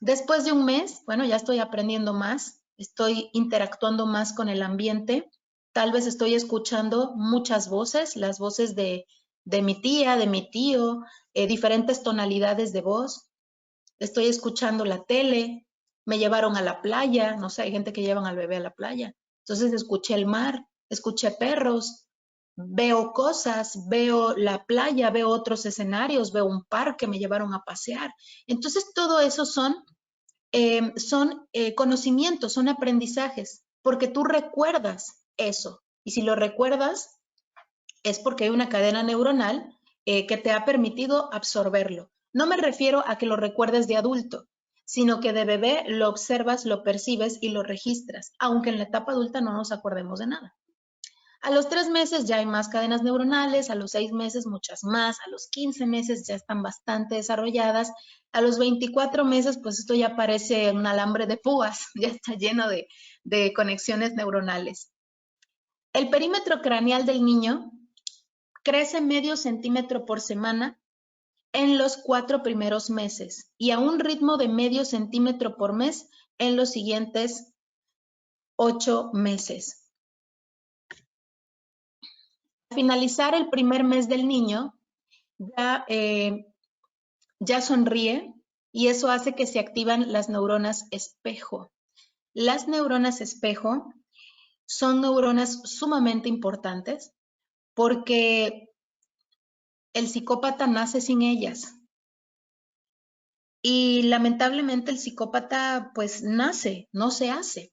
[SPEAKER 1] Después de un mes, bueno, ya estoy aprendiendo más, estoy interactuando más con el ambiente, tal vez estoy escuchando muchas voces, las voces de mi tía, de mi tío, diferentes tonalidades de voz, estoy escuchando la tele, me llevaron a la playa, no sé, hay gente que llevan al bebé a la playa, entonces escuché el mar, escuché perros, veo cosas, veo la playa, veo otros escenarios, veo un parque, me llevaron a pasear. Entonces todo eso son conocimientos, son aprendizajes, porque tú recuerdas eso. Y si lo recuerdas, es porque hay una cadena neuronal que te ha permitido absorberlo. No me refiero a que lo recuerdes de adulto, sino que de bebé lo observas, lo percibes y lo registras, aunque en la etapa adulta no nos acordemos de nada. A los 3 meses ya hay más cadenas neuronales, a los 6 meses muchas más, a los 15 meses ya están bastante desarrolladas, a los 24 meses pues esto ya parece un alambre de púas, ya está lleno de conexiones neuronales. El perímetro craneal del niño crece medio centímetro por semana en los 4 primeros meses y a un ritmo de medio centímetro por mes en los siguientes 8 meses. Al finalizar el primer mes del niño, ya sonríe y eso hace que se activan las neuronas espejo. Las neuronas espejo son neuronas sumamente importantes porque el psicópata nace sin ellas. Y lamentablemente el psicópata pues nace, no se hace.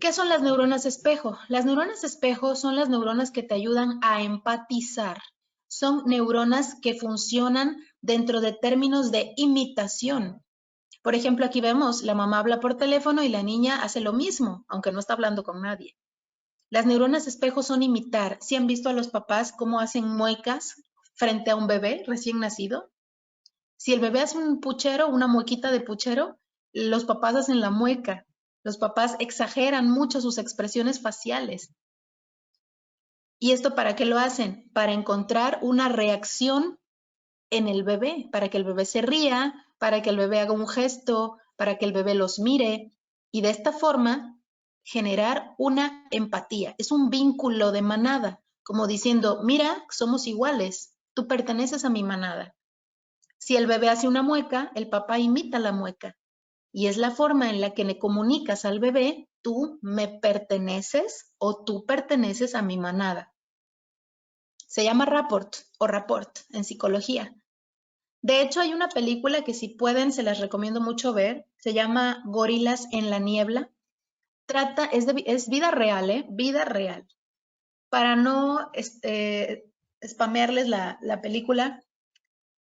[SPEAKER 1] ¿Qué son las neuronas espejo? Las neuronas espejo son las neuronas que te ayudan a empatizar. Son neuronas que funcionan dentro de términos de imitación. Por ejemplo, aquí vemos, la mamá habla por teléfono y la niña hace lo mismo, aunque no está hablando con nadie. Las neuronas espejo son imitar. ¿Sí han visto a los papás cómo hacen muecas frente a un bebé recién nacido? Si el bebé hace un puchero, una muequita de puchero, los papás hacen la mueca. Los papás exageran mucho sus expresiones faciales. ¿Y esto para qué lo hacen? Para encontrar una reacción en el bebé, para que el bebé se ría, para que el bebé haga un gesto, para que el bebé los mire y de esta forma generar una empatía. Es un vínculo de manada, como diciendo, mira, somos iguales, tú perteneces a mi manada. Si el bebé hace una mueca, el papá imita la mueca. Y es la forma en la que le comunicas al bebé, tú me perteneces o tú perteneces a mi manada. Se llama rapport o rapport en psicología. De hecho, hay una película que si pueden, se las recomiendo mucho ver. Se llama Gorilas en la niebla. Es vida real, ¿eh? Vida real. Para no spamearles la película,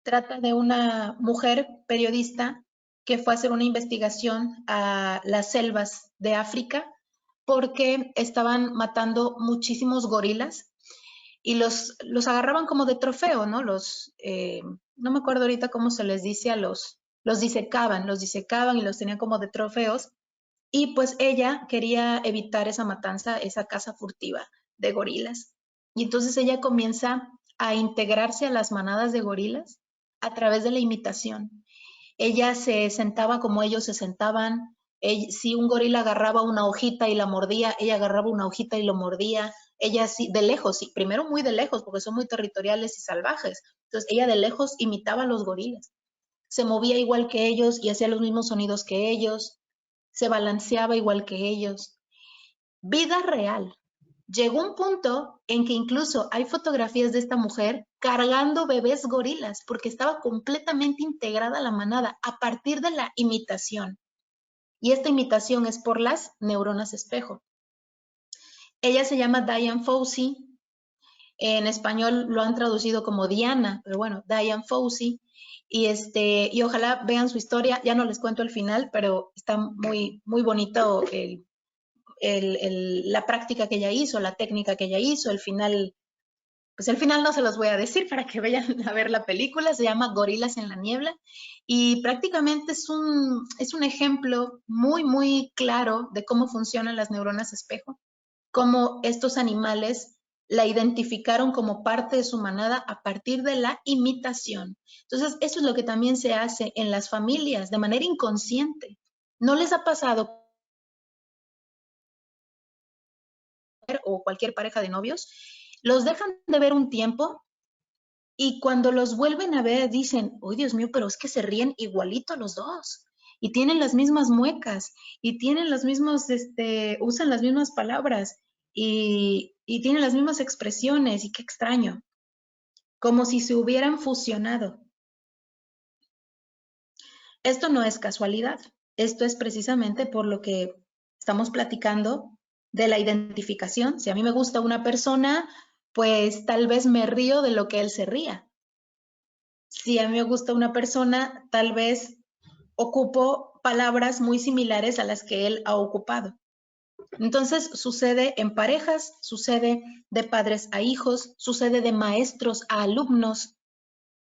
[SPEAKER 1] trata de una mujer periodista que fue a hacer una investigación a las selvas de África porque estaban matando muchísimos gorilas y los agarraban como de trofeo, ¿no? No me acuerdo ahorita cómo se les dice a los disecaban y los tenían como de trofeos. Y pues ella quería evitar esa matanza, esa caza furtiva de gorilas. Y entonces ella comienza a integrarse a las manadas de gorilas a través de la imitación. Ella se sentaba como ellos se sentaban. Si un gorila agarraba una hojita y la mordía, ella agarraba una hojita y lo mordía. Ella sí, de lejos, sí, primero muy de lejos, porque son muy territoriales y salvajes. Entonces ella de lejos imitaba a los gorilas. Se movía igual que ellos y hacía los mismos sonidos que ellos. Se balanceaba igual que ellos. Vida real. Llegó un punto en que incluso hay fotografías de esta mujer cargando bebés gorilas porque estaba completamente integrada a la manada a partir de la imitación. Y esta imitación es por las neuronas espejo. Ella se llama Diane Fossey. En español lo han traducido como Diana, pero bueno, Diane Fossey. Y ojalá vean su historia. Ya no les cuento el final, pero está muy, muy bonito la práctica que ella hizo, la técnica que ella hizo, el final, pues el final no se los voy a decir para que vayan a ver la película, se llama Gorilas en la niebla y prácticamente es un ejemplo muy, muy claro de cómo funcionan las neuronas espejo, cómo estos animales la identificaron como parte de su manada a partir de la imitación. Entonces, eso es lo que también se hace en las familias de manera inconsciente. ¿No les ha pasado o cualquier pareja de novios, los dejan de ver un tiempo y cuando los vuelven a ver dicen, ¡oh Dios mío, pero es que se ríen igualito los dos! Y tienen las mismas muecas y tienen los mismos, usan las mismas palabras y tienen las mismas expresiones y qué extraño, como si se hubieran fusionado. Esto no es casualidad, esto es precisamente por lo que estamos platicando de la identificación. Si a mí me gusta una persona, pues tal vez me río de lo que él se ría. Si a mí me gusta una persona, tal vez ocupo palabras muy similares a las que él ha ocupado. Entonces sucede en parejas, sucede de padres a hijos, sucede de maestros a alumnos,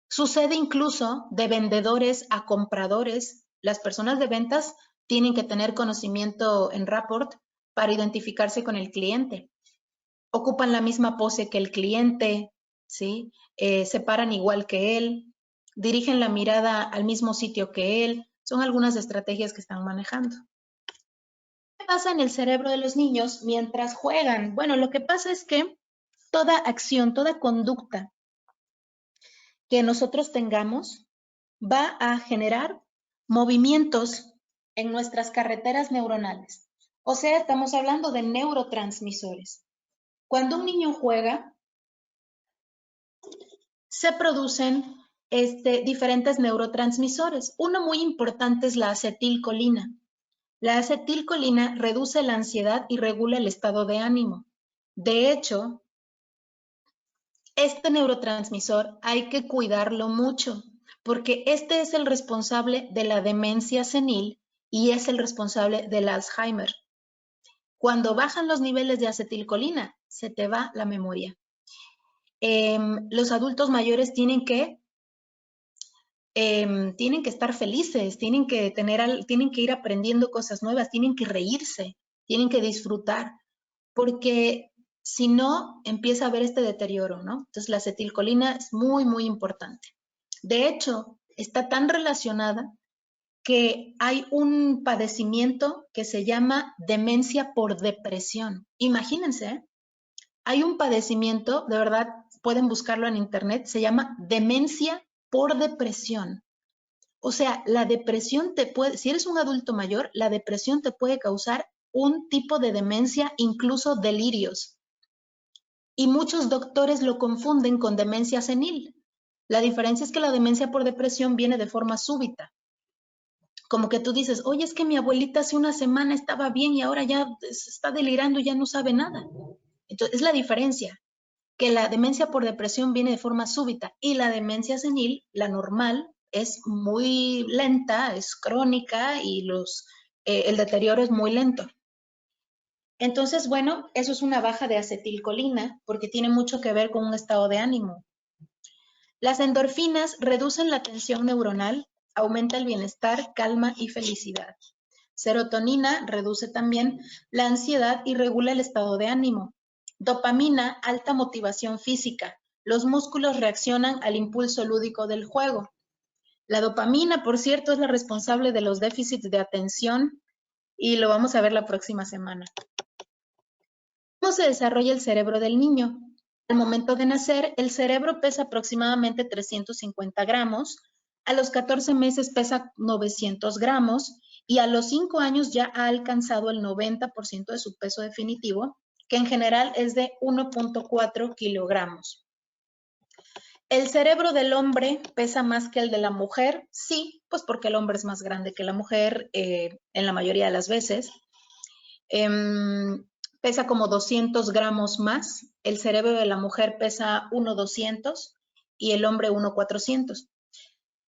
[SPEAKER 1] sucede incluso de vendedores a compradores. Las personas de ventas tienen que tener conocimiento en rapport para identificarse con el cliente. Ocupan la misma pose que el cliente, ¿sí? Se paran igual que él, dirigen la mirada al mismo sitio que él. Son algunas estrategias que están manejando. ¿Qué pasa en el cerebro de los niños mientras juegan? Bueno, lo que pasa es que toda acción, toda conducta que nosotros tengamos va a generar movimientos en nuestras carreteras neuronales. O sea, estamos hablando de neurotransmisores. Cuando un niño juega, se producen diferentes neurotransmisores. Uno muy importante es la acetilcolina. La acetilcolina reduce la ansiedad y regula el estado de ánimo. De hecho, este neurotransmisor hay que cuidarlo mucho porque este es el responsable de la demencia senil y es el responsable del Alzheimer. Cuando bajan los niveles de acetilcolina, se te va la memoria. Los adultos mayores tienen que estar felices, tienen que ir aprendiendo cosas nuevas, tienen que reírse, tienen que disfrutar, porque si no, empieza a haber este deterioro, ¿no? Entonces la acetilcolina es muy, muy importante. De hecho, está tan relacionada que hay un padecimiento que se llama demencia por depresión. Imagínense, ¿eh? Hay un padecimiento, de verdad, pueden buscarlo en internet, se llama demencia por depresión. O sea, la depresión te puede, si eres un adulto mayor, la depresión te puede causar un tipo de demencia, incluso delirios. Y muchos doctores lo confunden con demencia senil. La diferencia es que la demencia por depresión viene de forma súbita. Como que tú dices, oye, es que mi abuelita hace una semana estaba bien y ahora ya está delirando y ya no sabe nada. Entonces, es la diferencia, que la demencia por depresión viene de forma súbita y la demencia senil, la normal, es muy lenta, es crónica y el deterioro es muy lento. Entonces, bueno, eso es una baja de acetilcolina porque tiene mucho que ver con un estado de ánimo. Las endorfinas reducen la tensión neuronal, aumenta el bienestar, calma y felicidad. Serotonina reduce también la ansiedad y regula el estado de ánimo. Dopamina, alta motivación física. Los músculos reaccionan al impulso lúdico del juego. La dopamina, por cierto, es la responsable de los déficits de atención y lo vamos a ver la próxima semana. ¿Cómo se desarrolla el cerebro del niño? Al momento de nacer, el cerebro pesa aproximadamente 350 gramos, a los 14 meses pesa 900 gramos y a los 5 años ya ha alcanzado el 90% de su peso definitivo, que en general es de 1.4 kilogramos. ¿El cerebro del hombre pesa más que el de la mujer? Sí, pues porque el hombre es más grande que la mujer en la mayoría de las veces. Pesa como 200 gramos más. El cerebro de la mujer pesa 1.200 y el hombre 1.400.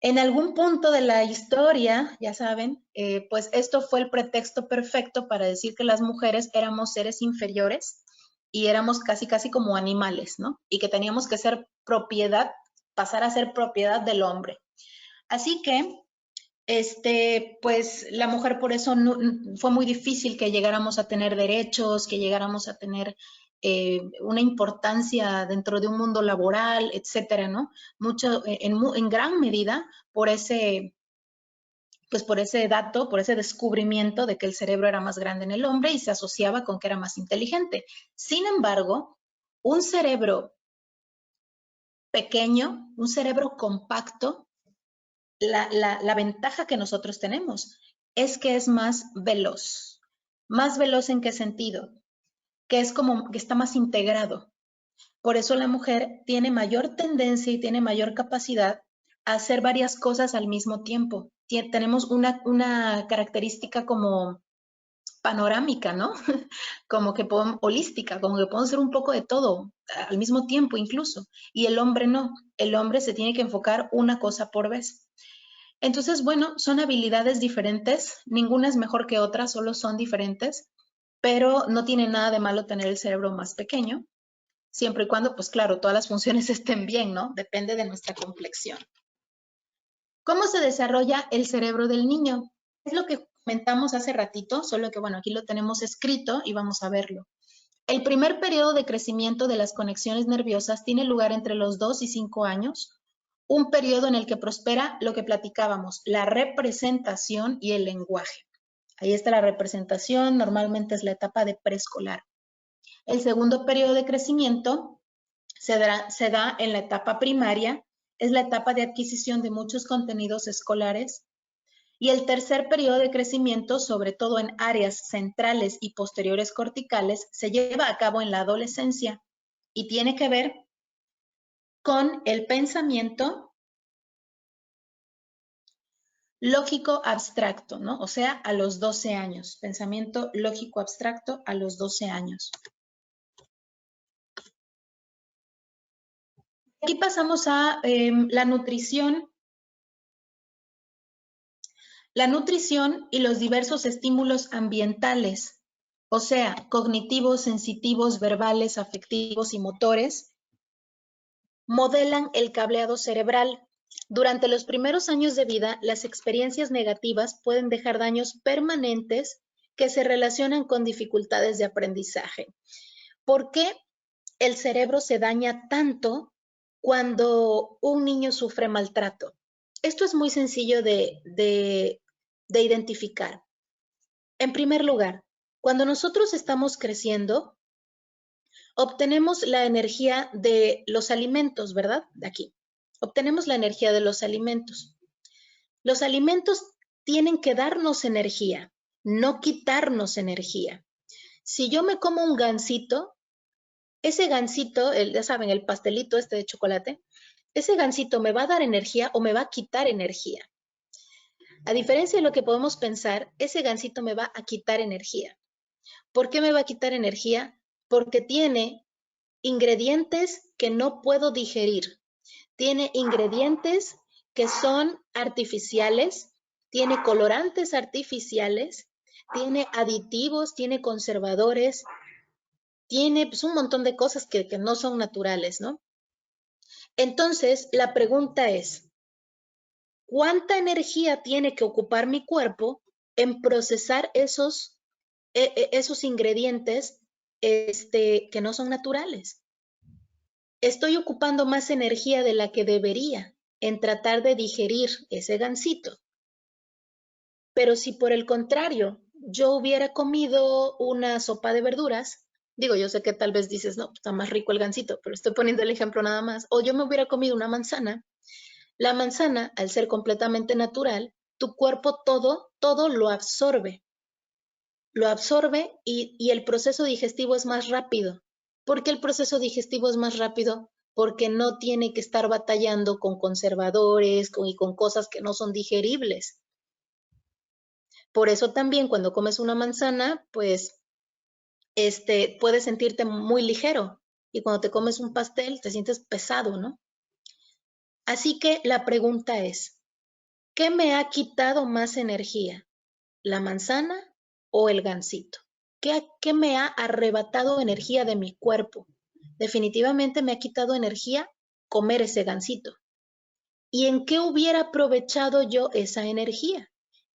[SPEAKER 1] En algún punto de la historia, ya saben, pues esto fue el pretexto perfecto para decir que las mujeres éramos seres inferiores y éramos casi como animales, ¿no? Y que teníamos que ser propiedad, pasar a ser propiedad del hombre. Así que pues la mujer por eso fue muy difícil que llegáramos a tener derechos, que llegáramos a tener una importancia dentro de un mundo laboral, etcétera, ¿no? Mucho, en gran medida por ese dato, por ese descubrimiento de que el cerebro era más grande en el hombre y se asociaba con que era más inteligente. Sin embargo, un cerebro pequeño, un cerebro compacto, la ventaja que nosotros tenemos es que es más veloz. ¿Más veloz en qué sentido? Que es como que está más integrado. Por eso la mujer tiene mayor tendencia y tiene mayor capacidad a hacer varias cosas al mismo tiempo. Tenemos una característica como panorámica, ¿no? Como que holística, como que podemos hacer un poco de todo al mismo tiempo incluso. Y el hombre no. El hombre se tiene que enfocar una cosa por vez. Entonces, bueno, son habilidades diferentes, ninguna es mejor que otra, solo son diferentes, pero no tiene nada de malo tener el cerebro más pequeño, siempre y cuando, pues claro, todas las funciones estén bien, ¿no? Depende de nuestra complexión. ¿Cómo se desarrolla el cerebro del niño? Es lo que comentamos hace ratito, solo que, bueno, aquí lo tenemos escrito y vamos a verlo. El primer periodo de crecimiento de las conexiones nerviosas tiene lugar entre los 2 y 5 años, un periodo en el que prospera lo que platicábamos, la representación y el lenguaje. Ahí está la representación, normalmente es la etapa de preescolar. El segundo periodo de crecimiento se da en la etapa primaria, es la etapa de adquisición de muchos contenidos escolares. Y el tercer periodo de crecimiento, sobre todo en áreas centrales y posteriores corticales, se lleva a cabo en la adolescencia y tiene que ver con el pensamiento lógico abstracto, ¿no? O sea, a los 12 años. Pensamiento lógico abstracto a los 12 años. Aquí pasamos a la nutrición. La nutrición y los diversos estímulos ambientales, o sea, cognitivos, sensitivos, verbales, afectivos y motores, modelan el cableado cerebral. Durante los primeros años de vida, las experiencias negativas pueden dejar daños permanentes que se relacionan con dificultades de aprendizaje. ¿Por qué el cerebro se daña tanto cuando un niño sufre maltrato? Esto es muy sencillo de de identificar. En primer lugar, cuando nosotros estamos creciendo, obtenemos la energía de los alimentos, ¿verdad? De aquí. Obtenemos la energía de los alimentos. Los alimentos tienen que darnos energía, no quitarnos energía. Si yo me como un gansito, ese gansito, ya saben, el pastelito este de chocolate, ese gansito me va a dar energía o me va a quitar energía. A diferencia de lo que podemos pensar, ese gansito me va a quitar energía. ¿Por qué me va a quitar energía? Porque tiene ingredientes que no puedo digerir. Tiene ingredientes que son artificiales, tiene colorantes artificiales, tiene aditivos, tiene conservadores, tiene pues, un montón de cosas que no son naturales, ¿no? Entonces, la pregunta es, ¿cuánta energía tiene que ocupar mi cuerpo en procesar esos ingredientes que no son naturales? Estoy ocupando más energía de la que debería en tratar de digerir ese gansito. Pero si por el contrario yo hubiera comido una sopa de verduras, digo, yo sé que tal vez dices, no, está más rico el gansito, pero estoy poniendo el ejemplo nada más, o yo me hubiera comido una manzana, la manzana, al ser completamente natural, tu cuerpo todo lo absorbe y el proceso digestivo es más rápido. ¿Por qué el proceso digestivo es más rápido? Porque no tiene que estar batallando con conservadores y con cosas que no son digeribles. Por eso también cuando comes una manzana, pues puedes sentirte muy ligero y cuando te comes un pastel te sientes pesado, ¿no? Así que la pregunta es, ¿qué me ha quitado más energía? ¿La manzana o el gansito? ¿Qué me ha arrebatado energía de mi cuerpo? Definitivamente me ha quitado energía comer ese gansito. ¿Y en qué hubiera aprovechado yo esa energía?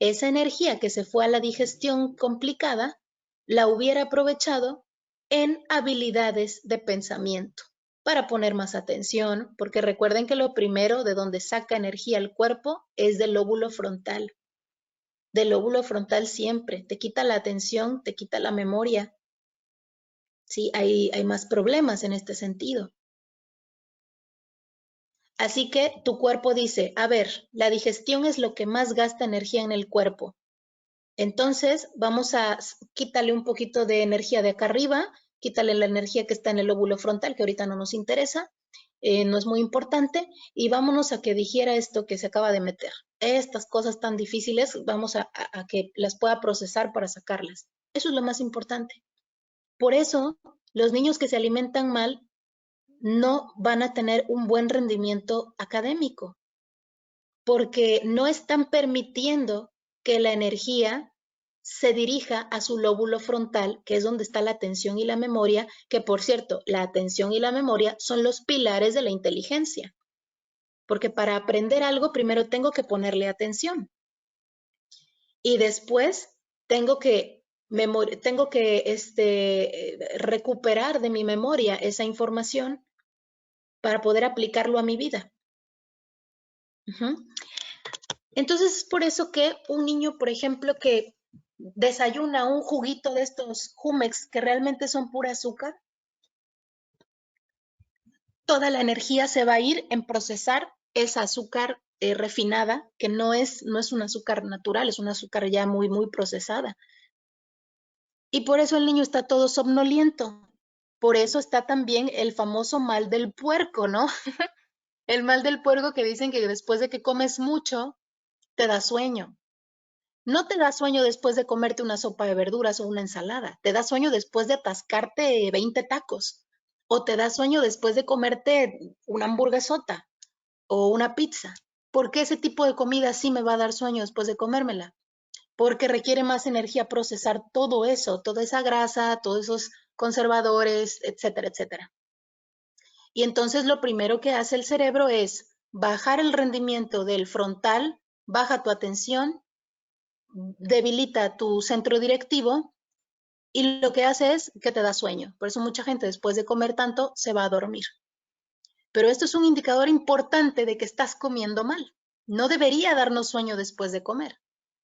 [SPEAKER 1] Esa energía que se fue a la digestión complicada, la hubiera aprovechado en habilidades de pensamiento para poner más atención, porque recuerden que lo primero de donde saca energía el cuerpo es del lóbulo frontal. Del lóbulo frontal siempre, te quita la atención, te quita la memoria. Sí, hay más problemas en este sentido. Así que tu cuerpo dice, a ver, la digestión es lo que más gasta energía en el cuerpo. Entonces, vamos a quitarle un poquito de energía de acá arriba, quítale la energía que está en el lóbulo frontal, que ahorita no nos interesa, no es muy importante, y vámonos a que digiera esto que se acaba de meter. Estas cosas tan difíciles, vamos a que las pueda procesar para sacarlas. Eso es lo más importante. Por eso, los niños que se alimentan mal no van a tener un buen rendimiento académico, porque no están permitiendo que la energía se dirija a su lóbulo frontal, que es donde está la atención y la memoria, que por cierto, la atención y la memoria son los pilares de la inteligencia, porque para aprender algo primero tengo que ponerle atención y después tengo que recuperar de mi memoria esa información para poder aplicarlo a mi vida. Entonces es por eso que un niño, por ejemplo, que desayuna un juguito de estos Jumex que realmente son pura azúcar, toda la energía se va a ir en procesar esa azúcar refinada, que no es un azúcar natural, es un azúcar ya muy, muy procesada. Y por eso el niño está todo somnoliento. Por eso está también el famoso mal del puerco, ¿no? El mal del puerco que dicen que después de que comes mucho, te da sueño. No te da sueño después de comerte una sopa de verduras o una ensalada. Te da sueño después de atascarte 20 tacos. O te da sueño después de comerte una hamburguesota o una pizza. ¿Por qué ese tipo de comida sí me va a dar sueño después de comérmela? Porque requiere más energía procesar todo eso, toda esa grasa, todos esos conservadores, etcétera, etcétera. Y entonces lo primero que hace el cerebro es bajar el rendimiento del frontal, baja tu atención, debilita tu centro directivo y lo que hace es que te da sueño. Por eso mucha gente después de comer tanto se va a dormir. Pero esto es un indicador importante de que estás comiendo mal. No debería darnos sueño después de comer,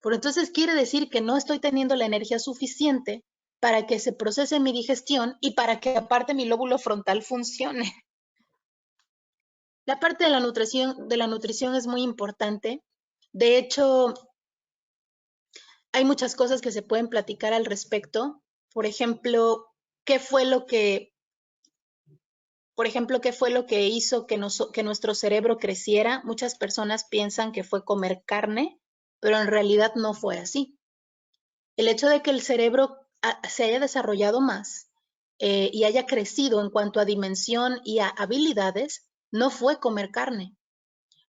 [SPEAKER 1] Por entonces quiere decir que no estoy teniendo la energía suficiente para que se procese mi digestión y para que aparte mi lóbulo frontal funcione. La parte de la nutrición es muy importante. De hecho, hay muchas cosas que se pueden platicar al respecto. Por ejemplo, ¿qué fue lo que hizo que nuestro cerebro creciera? Muchas personas piensan que fue comer carne, pero en realidad no fue así. El hecho de que el cerebro se haya desarrollado más y haya crecido en cuanto a dimensión y a habilidades, no fue comer carne,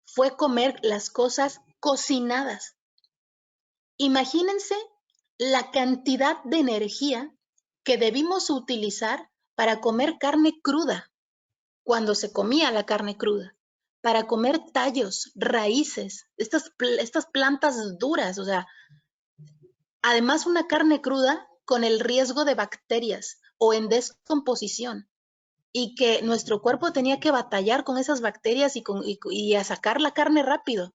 [SPEAKER 1] fue comer las cosas cocinadas. Imagínense la cantidad de energía que debimos utilizar para comer carne cruda, cuando se comía la carne cruda, para comer tallos, raíces, estas plantas duras, o sea, además una carne cruda con el riesgo de bacterias o en descomposición y que nuestro cuerpo tenía que batallar con esas bacterias y a sacar la carne rápido,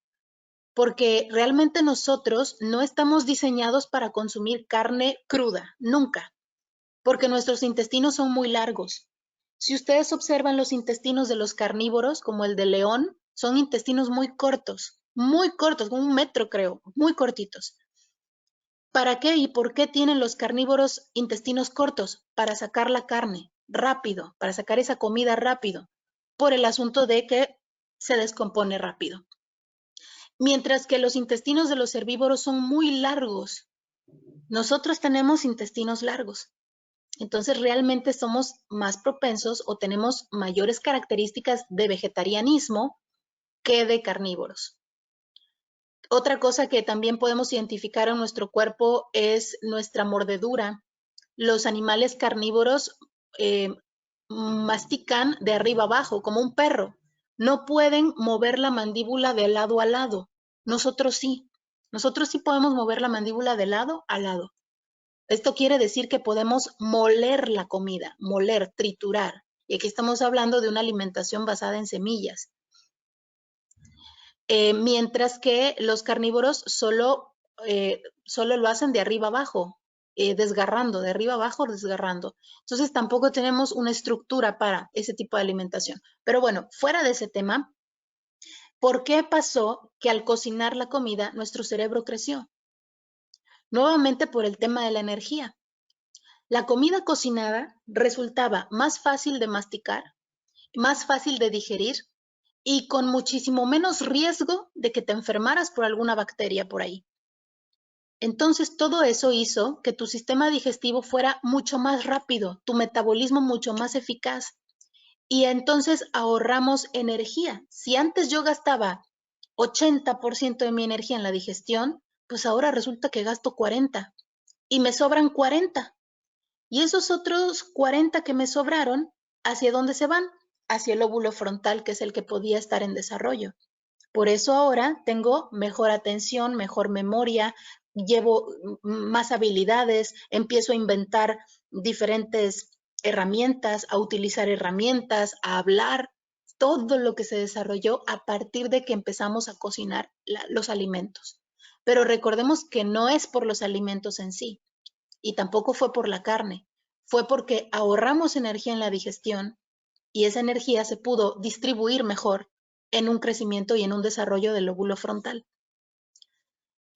[SPEAKER 1] porque realmente nosotros no estamos diseñados para consumir carne cruda, nunca, porque nuestros intestinos son muy largos. Si ustedes observan los intestinos de los carnívoros, como el del león, son intestinos muy cortos, como 1 metro creo, muy cortitos. ¿Para qué y por qué tienen los carnívoros intestinos cortos? Para sacar la carne rápido, para sacar esa comida rápido, por el asunto de que se descompone rápido. Mientras que los intestinos de los herbívoros son muy largos. Nosotros tenemos intestinos largos. Entonces realmente somos más propensos o tenemos mayores características de vegetarianismo que de carnívoros. Otra cosa que también podemos identificar en nuestro cuerpo es nuestra mordedura. Los animales carnívoros mastican de arriba abajo, como un perro. No pueden mover la mandíbula de lado a lado. Nosotros sí. Nosotros sí podemos mover la mandíbula de lado a lado. Esto quiere decir que podemos moler la comida, moler, triturar. Y aquí estamos hablando de una alimentación basada en semillas. Mientras que los carnívoros solo lo hacen de arriba abajo, desgarrando, de arriba abajo, desgarrando. Entonces tampoco tenemos una estructura para ese tipo de alimentación. Pero bueno, fuera de ese tema, ¿por qué pasó que al cocinar la comida nuestro cerebro creció? Nuevamente por el tema de la energía. La comida cocinada resultaba más fácil de masticar, más fácil de digerir y con muchísimo menos riesgo de que te enfermaras por alguna bacteria por ahí. Entonces, todo eso hizo que tu sistema digestivo fuera mucho más rápido, tu metabolismo mucho más eficaz. Y entonces ahorramos energía. Si antes yo gastaba 80% de mi energía en la digestión, pues ahora resulta que gasto 40 y me sobran 40. Y esos otros 40 que me sobraron, ¿hacia dónde se van? Hacia el lóbulo frontal, que es el que podía estar en desarrollo. Por eso ahora tengo mejor atención, mejor memoria, llevo más habilidades, empiezo a inventar diferentes herramientas, a utilizar herramientas, a hablar, todo lo que se desarrolló a partir de que empezamos a cocinar los alimentos. Pero recordemos que no es por los alimentos en sí, y tampoco fue por la carne, fue porque ahorramos energía en la digestión y esa energía se pudo distribuir mejor en un crecimiento y en un desarrollo del lóbulo frontal.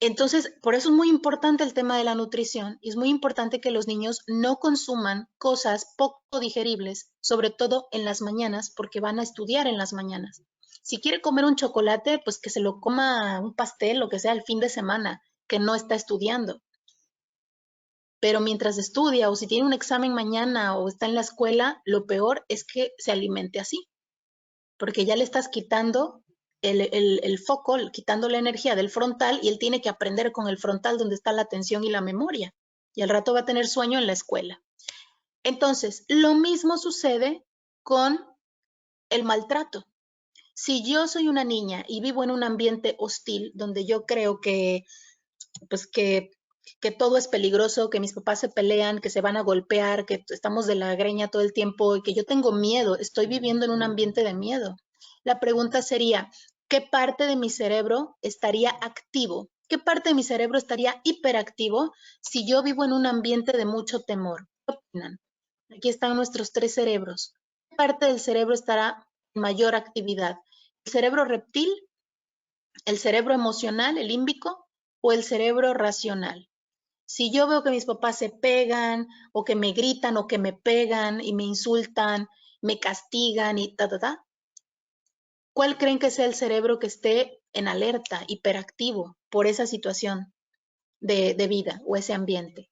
[SPEAKER 1] Entonces, por eso es muy importante el tema de la nutrición y es muy importante que los niños no consuman cosas poco digeribles, sobre todo en las mañanas, porque van a estudiar en las mañanas. Si quiere comer un chocolate, pues que se lo coma un pastel, lo que sea, el fin de semana, que no está estudiando. Pero mientras estudia o si tiene un examen mañana o está en la escuela, lo peor es que se alimente así, porque ya le estás quitando el foco, quitando la energía del frontal y él tiene que aprender con el frontal donde está la atención y la memoria. Y al rato va a tener sueño en la escuela. Entonces, lo mismo sucede con el maltrato. Si yo soy una niña y vivo en un ambiente hostil donde yo creo que todo es peligroso, que mis papás se pelean, que se van a golpear, que estamos de la greña todo el tiempo y que yo tengo miedo, estoy viviendo en un ambiente de miedo. La pregunta sería, ¿qué parte de mi cerebro estaría activo ¿Qué parte de mi cerebro estaría hiperactivo si yo vivo en un ambiente de mucho temor? ¿Qué opinan? Aquí están nuestros 3 cerebros. ¿Qué parte del cerebro estará en mayor actividad? ¿El cerebro reptil, el cerebro emocional, el límbico, o el cerebro racional? Si yo veo que mis papás se pegan, o que me gritan, o que me pegan y me insultan, me castigan y ¿cuál creen que sea el cerebro que esté en alerta, hiperactivo por esa situación de vida o ese ambiente?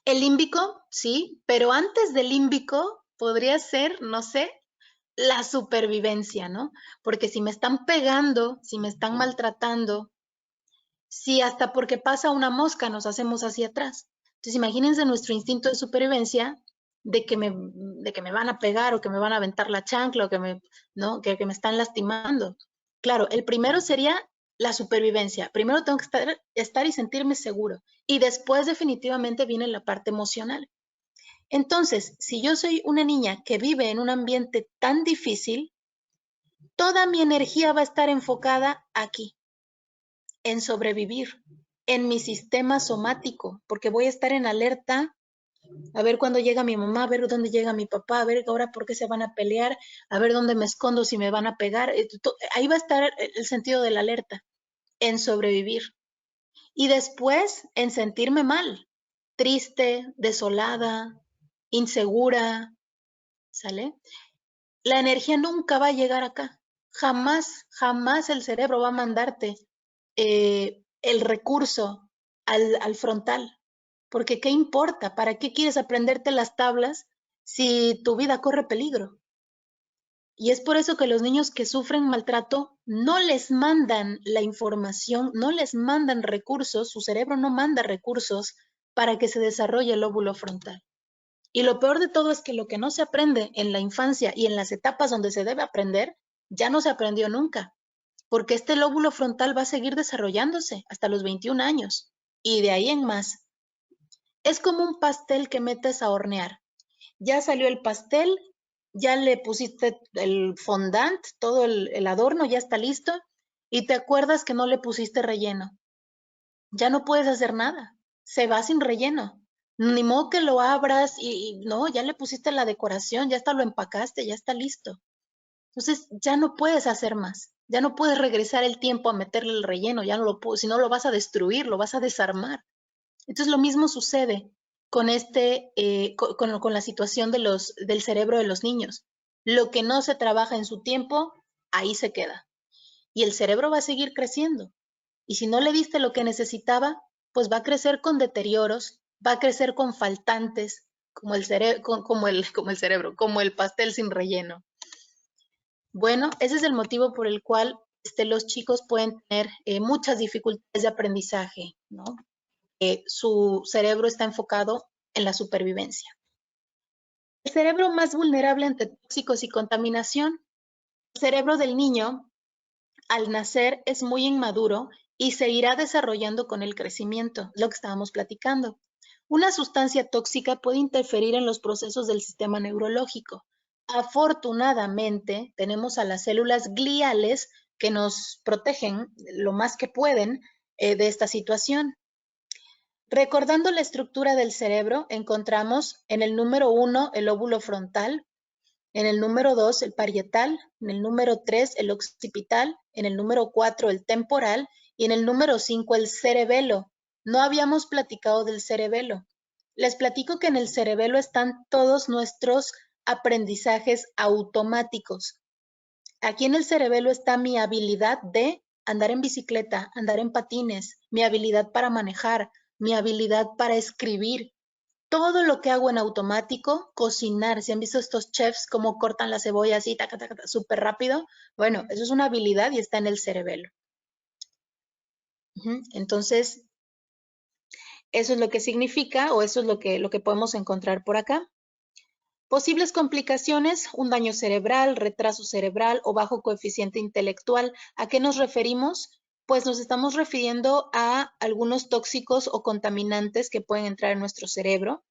[SPEAKER 1] El límbico, sí, pero antes del límbico podría ser, no sé, la supervivencia, ¿no? Porque si me están pegando, si me están maltratando, si hasta porque pasa una mosca nos hacemos hacia atrás. Entonces imagínense nuestro instinto de supervivencia de que me van a pegar o que me van a aventar la chancla o que me, ¿no? que me están lastimando. Claro, el primero sería la supervivencia. Primero tengo que estar y sentirme seguro. Y después definitivamente viene la parte emocional. Entonces, si yo soy una niña que vive en un ambiente tan difícil, toda mi energía va a estar enfocada aquí, en sobrevivir, en mi sistema somático, porque voy a estar en alerta a ver cuándo llega mi mamá, a ver dónde llega mi papá, a ver ahora por qué se van a pelear, a ver dónde me escondo si me van a pegar. Ahí va a estar el sentido de la alerta, en sobrevivir. Y después en sentirme mal, triste, desolada, insegura, ¿sale? La energía nunca va a llegar acá. Jamás, jamás el cerebro va a mandarte el recurso al frontal. Porque ¿qué importa? ¿Para qué quieres aprenderte las tablas si tu vida corre peligro? Y es por eso que los niños que sufren maltrato no les mandan la información, no les mandan recursos, su cerebro no manda recursos para que se desarrolle el lóbulo frontal. Y lo peor de todo es que lo que no se aprende en la infancia y en las etapas donde se debe aprender, ya no se aprendió nunca, porque este lóbulo frontal va a seguir desarrollándose hasta los 21 años y de ahí en más. Es como un pastel que metes a hornear. Ya salió el pastel, ya le pusiste el fondant, todo el adorno ya está listo y te acuerdas que no le pusiste relleno. Ya no puedes hacer nada, se va sin relleno. Ni modo que lo abras y no, ya le pusiste la decoración, ya hasta lo empacaste, ya está listo. Entonces ya no puedes hacer más, ya no puedes regresar el tiempo a meterle el relleno, ya no lo puedo, si no lo vas a destruir, lo vas a desarmar. Entonces lo mismo sucede con con la situación del cerebro de los niños. Lo que no se trabaja en su tiempo, ahí se queda. Y el cerebro va a seguir creciendo. Y si no le diste lo que necesitaba, pues va a crecer con deterioros, va a crecer con faltantes, como el cerebro, como el pastel sin relleno. Bueno, ese es el motivo por el cual los chicos pueden tener muchas dificultades de aprendizaje, ¿no? Su cerebro está enfocado en la supervivencia. El cerebro más vulnerable ante tóxicos y contaminación. El cerebro del niño al nacer es muy inmaduro y se irá desarrollando con el crecimiento, lo que estábamos platicando. Una sustancia tóxica puede interferir en los procesos del sistema neurológico. Afortunadamente, tenemos a las células gliales que nos protegen lo más que pueden de esta situación. Recordando la estructura del cerebro, encontramos en el número 1 el lóbulo frontal, en el número 2 el parietal, en el número 3 el occipital, en el número 4 el temporal y en el número 5 el cerebelo. No habíamos platicado del cerebelo. Les platico que en el cerebelo están todos nuestros aprendizajes automáticos. Aquí en el cerebelo está mi habilidad de andar en bicicleta, andar en patines, mi habilidad para manejar, mi habilidad para escribir. Todo lo que hago en automático, cocinar. ¿Si han visto estos chefs cómo cortan la cebolla así, taca, taca, taca, súper rápido? Bueno, eso es una habilidad y está en el cerebelo. Entonces, eso es lo que significa o eso es lo que podemos encontrar por acá. Posibles complicaciones, un daño cerebral, retraso cerebral o bajo coeficiente intelectual. ¿A qué nos referimos? Pues nos estamos refiriendo a algunos tóxicos o contaminantes que pueden entrar en nuestro cerebro.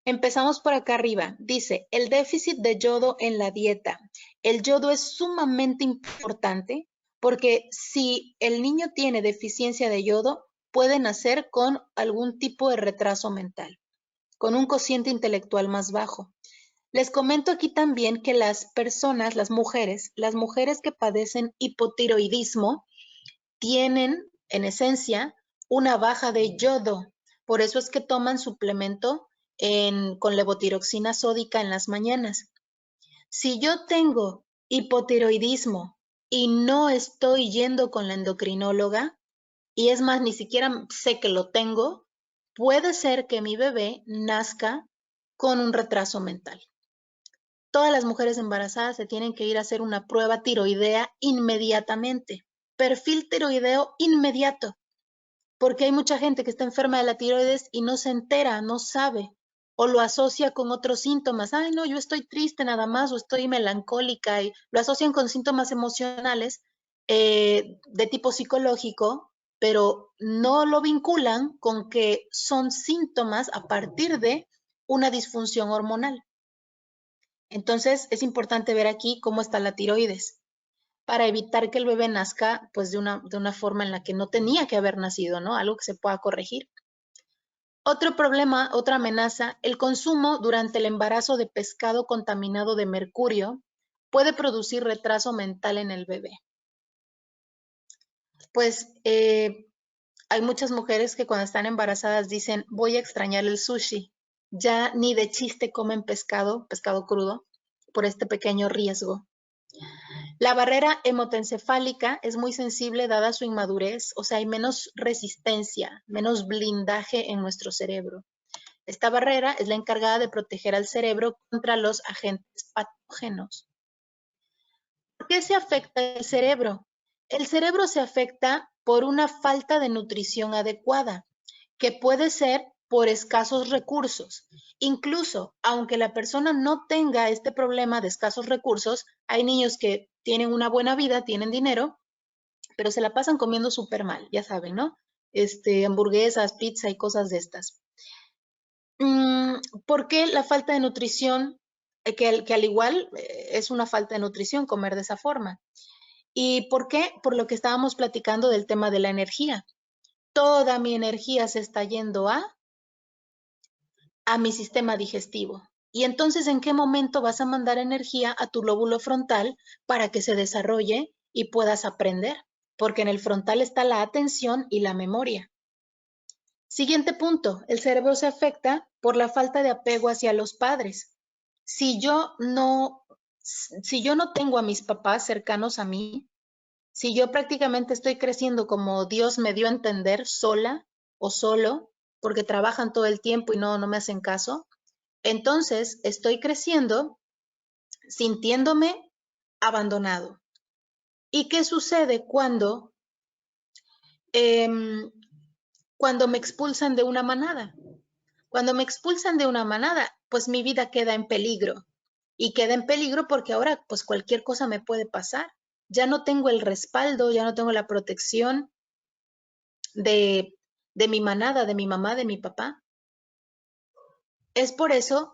[SPEAKER 1] Empezamos por acá arriba. Dice, el déficit de yodo en la dieta. El yodo es sumamente importante porque si el niño tiene deficiencia de yodo, puede nacer con algún tipo de retraso mental, con un cociente intelectual más bajo. Les comento aquí también que las personas, las mujeres que padecen hipotiroidismo, tienen en esencia una baja de yodo. Por eso es que toman suplemento con levotiroxina sódica en las mañanas. Si yo tengo hipotiroidismo y no estoy yendo con la endocrinóloga, y es más, ni siquiera sé que lo tengo, puede ser que mi bebé nazca con un retraso mental. Todas las mujeres embarazadas se tienen que ir a hacer una prueba tiroidea inmediatamente. Perfil tiroideo inmediato, porque hay mucha gente que está enferma de la tiroides y no se entera, no sabe, o lo asocia con otros síntomas. Ay, no, yo estoy triste nada más, o estoy melancólica, y lo asocian con síntomas emocionales de tipo psicológico, pero no lo vinculan con que son síntomas a partir de una disfunción hormonal. Entonces, es importante ver aquí cómo está la tiroides para evitar que el bebé nazca pues de una forma en la que no tenía que haber nacido, ¿no? Algo que se pueda corregir. Otro problema, otra amenaza, el consumo durante el embarazo de pescado contaminado de mercurio puede producir retraso mental en el bebé. Pues hay muchas mujeres que cuando están embarazadas dicen, voy a extrañar el sushi. Ya ni de chiste comen pescado crudo, por este pequeño riesgo. La barrera hemotoencefálica es muy sensible dada su inmadurez, o sea, hay menos resistencia, menos blindaje en nuestro cerebro. Esta barrera es la encargada de proteger al cerebro contra los agentes patógenos. ¿Por qué se afecta el cerebro? El cerebro se afecta por una falta de nutrición adecuada, que puede ser por escasos recursos. Incluso, aunque la persona no tenga este problema de escasos recursos, hay niños que tienen una buena vida, tienen dinero, pero se la pasan comiendo súper mal, ya saben, ¿no? Hamburguesas, pizza y cosas de estas. ¿Por qué la falta de nutrición, que al igual es una falta de nutrición comer de esa forma? ¿Y por qué? Por lo que estábamos platicando del tema de la energía. Toda mi energía se está yendo a mi sistema digestivo. Y entonces, ¿en qué momento vas a mandar energía a tu lóbulo frontal para que se desarrolle y puedas aprender? Porque en el frontal está la atención y la memoria. Siguiente punto, el cerebro se afecta por la falta de apego hacia los padres. Si yo no tengo a mis papás cercanos a mí, si yo prácticamente estoy creciendo como Dios me dio a entender, sola o solo, porque trabajan todo el tiempo y no me hacen caso, entonces estoy creciendo sintiéndome abandonado. ¿Y qué sucede cuando me expulsan de una manada? Cuando me expulsan de una manada, pues mi vida queda en peligro. Y queda en peligro porque ahora pues cualquier cosa me puede pasar. Ya no tengo el respaldo, ya no tengo la protección de mi manada, de mi mamá, de mi papá. Es por eso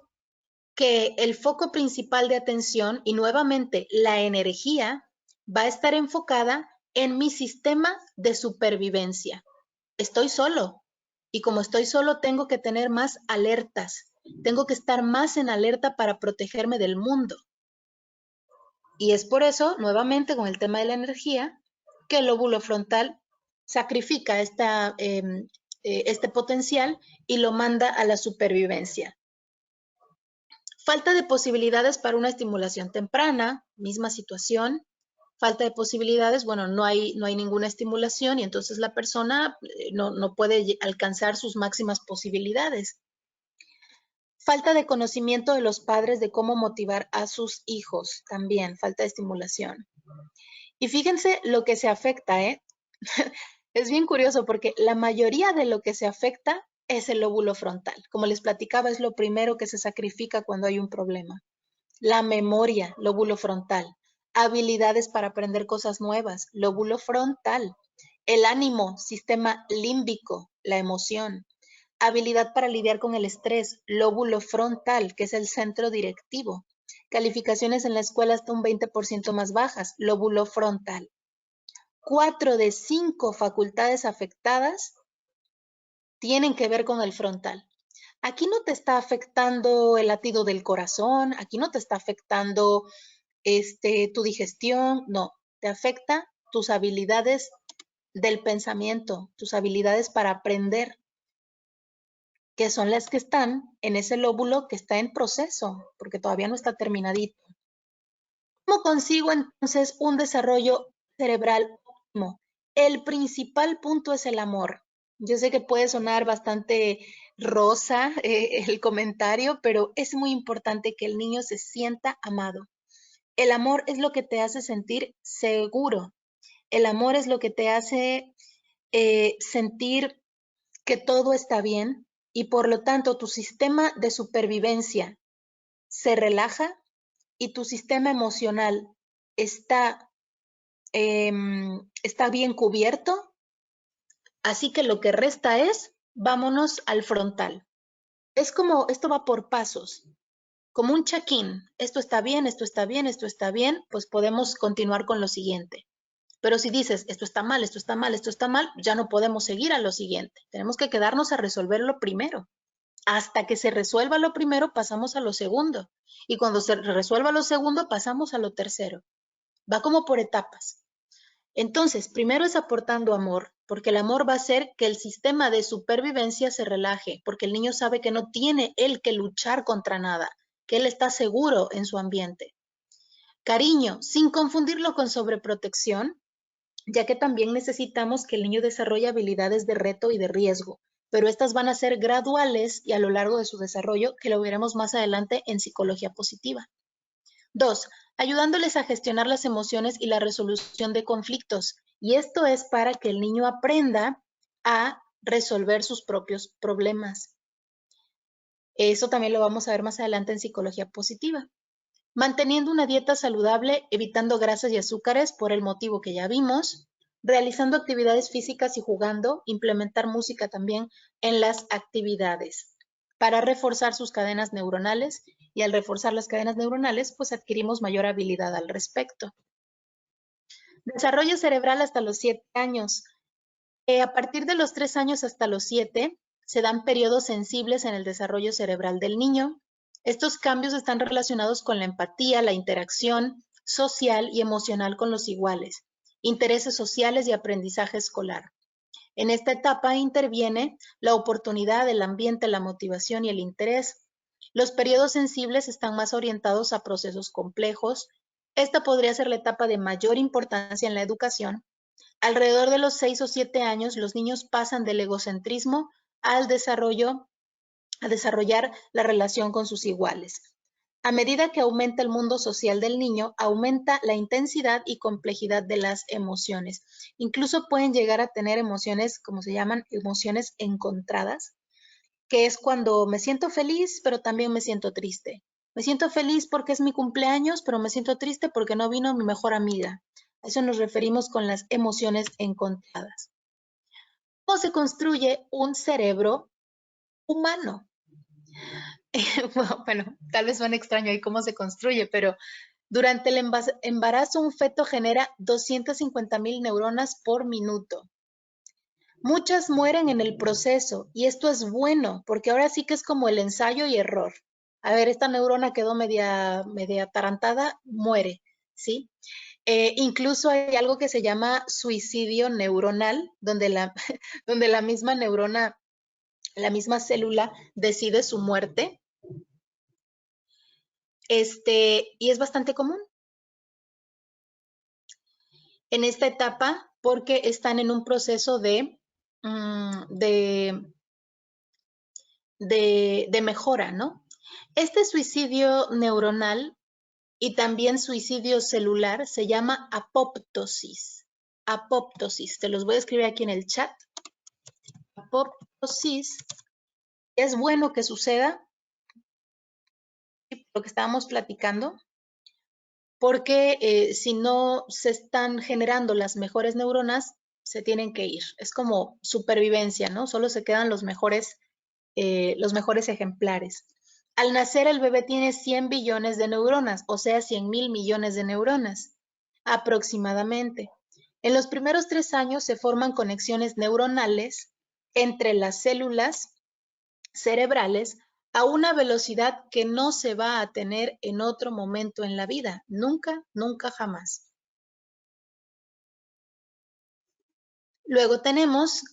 [SPEAKER 1] que el foco principal de atención y nuevamente la energía va a estar enfocada en mi sistema de supervivencia. Estoy solo y como estoy solo tengo que tener más alertas, tengo que estar más en alerta para protegerme del mundo. Y es por eso, nuevamente con el tema de la energía, que el lóbulo frontal sacrifica este potencial y lo manda a la supervivencia. Falta de posibilidades para una estimulación temprana, misma situación. Falta de posibilidades, bueno, no hay ninguna estimulación y entonces la persona no puede alcanzar sus máximas posibilidades. Falta de conocimiento de los padres de cómo motivar a sus hijos, también falta de estimulación. Y fíjense lo que se afecta, ¿eh? Es bien curioso porque la mayoría de lo que se afecta es el lóbulo frontal. Como les platicaba, es lo primero que se sacrifica cuando hay un problema. La memoria, lóbulo frontal. Habilidades para aprender cosas nuevas, lóbulo frontal. El ánimo, sistema límbico, la emoción. Habilidad para lidiar con el estrés, lóbulo frontal, que es el centro directivo. Calificaciones en la escuela hasta un 20% más bajas, lóbulo frontal. 4 de 5 facultades afectadas tienen que ver con el frontal. Aquí no te está afectando el latido del corazón, aquí no te está afectando tu digestión, no, te afecta tus habilidades del pensamiento, tus habilidades para aprender, que son las que están en ese lóbulo que está en proceso, porque todavía no está terminadito. ¿Cómo consigo entonces un desarrollo cerebral óptimo? El principal punto es el amor. Yo sé que puede sonar bastante rosa el comentario, pero es muy importante que el niño se sienta amado. El amor es lo que te hace sentir seguro. El amor es lo que te hace sentir que todo está bien y por lo tanto tu sistema de supervivencia se relaja y tu sistema emocional está, está bien cubierto. Así que lo que resta es, vámonos al frontal. Es como, esto va por pasos, como un check-in. Esto está bien, esto está bien, esto está bien, pues podemos continuar con lo siguiente. Pero si dices, esto está mal, esto está mal, esto está mal, ya no podemos seguir a lo siguiente. Tenemos que quedarnos a resolver lo primero. Hasta que se resuelva lo primero, pasamos a lo segundo. Y cuando se resuelva lo segundo, pasamos a lo tercero. Va como por etapas. Entonces, primero es aportando amor, porque el amor va a hacer que el sistema de supervivencia se relaje, porque el niño sabe que no tiene él que luchar contra nada, que él está seguro en su ambiente. Cariño, sin confundirlo con sobreprotección, ya que también necesitamos que el niño desarrolle habilidades de reto y de riesgo, pero estas van a ser graduales y a lo largo de su desarrollo, que lo veremos más adelante en psicología positiva. 2. Ayudándoles a gestionar las emociones y la resolución de conflictos. Y esto es para que el niño aprenda a resolver sus propios problemas. Eso también lo vamos a ver más adelante en psicología positiva. Manteniendo una dieta saludable, evitando grasas y azúcares por el motivo que ya vimos, realizando actividades físicas y jugando, implementar música también en las actividades para reforzar sus cadenas neuronales y al reforzar las cadenas neuronales, pues adquirimos mayor habilidad al respecto. Desarrollo cerebral hasta los 7 años. A partir de los 3 años hasta los 7 se dan periodos sensibles en el desarrollo cerebral del niño. Estos cambios están relacionados con la empatía, la interacción social y emocional con los iguales, intereses sociales y aprendizaje escolar. En esta etapa interviene la oportunidad, el ambiente, la motivación y el interés. Los periodos sensibles están más orientados a procesos complejos. Esta podría ser la etapa de mayor importancia en la educación. Alrededor de los 6 o 7 años, los niños pasan del egocentrismo al desarrollar la relación con sus iguales. A medida que aumenta el mundo social del niño, aumenta la intensidad y complejidad de las emociones. Incluso pueden llegar a tener emociones, como se llaman, emociones encontradas, que es cuando me siento feliz, pero también me siento triste. Me siento feliz porque es mi cumpleaños, pero me siento triste porque no vino mi mejor amiga. A eso nos referimos con las emociones encontradas. ¿Cómo se construye un cerebro humano? Bueno, tal vez suene extraño ahí cómo se construye, pero durante el embarazo un feto genera 250,000 neuronas por minuto. Muchas mueren en el proceso y esto es bueno porque ahora sí que es como el ensayo y error. A ver, esta neurona quedó media atarantada, muere, ¿sí? Incluso hay algo que se llama suicidio neuronal, donde donde la misma neurona, la misma célula decide su muerte. Y es bastante común en esta etapa porque están en un proceso de mejora, ¿no? Este suicidio neuronal y también suicidio celular se llama apoptosis. Apoptosis, te los voy a escribir aquí en el chat. Apoptosis es bueno que suceda, lo que estábamos platicando, porque si no se están generando las mejores neuronas, se tienen que ir. Es como supervivencia, ¿no? Solo se quedan los mejores los mejores ejemplares. Al nacer el bebé tiene 100 billones de neuronas, o sea, 100.000 millones de neuronas, aproximadamente. En los primeros 3 años se forman conexiones neuronales entre las células cerebrales a una velocidad que no se va a tener en otro momento en la vida. Nunca, nunca, jamás. Luego tenemos,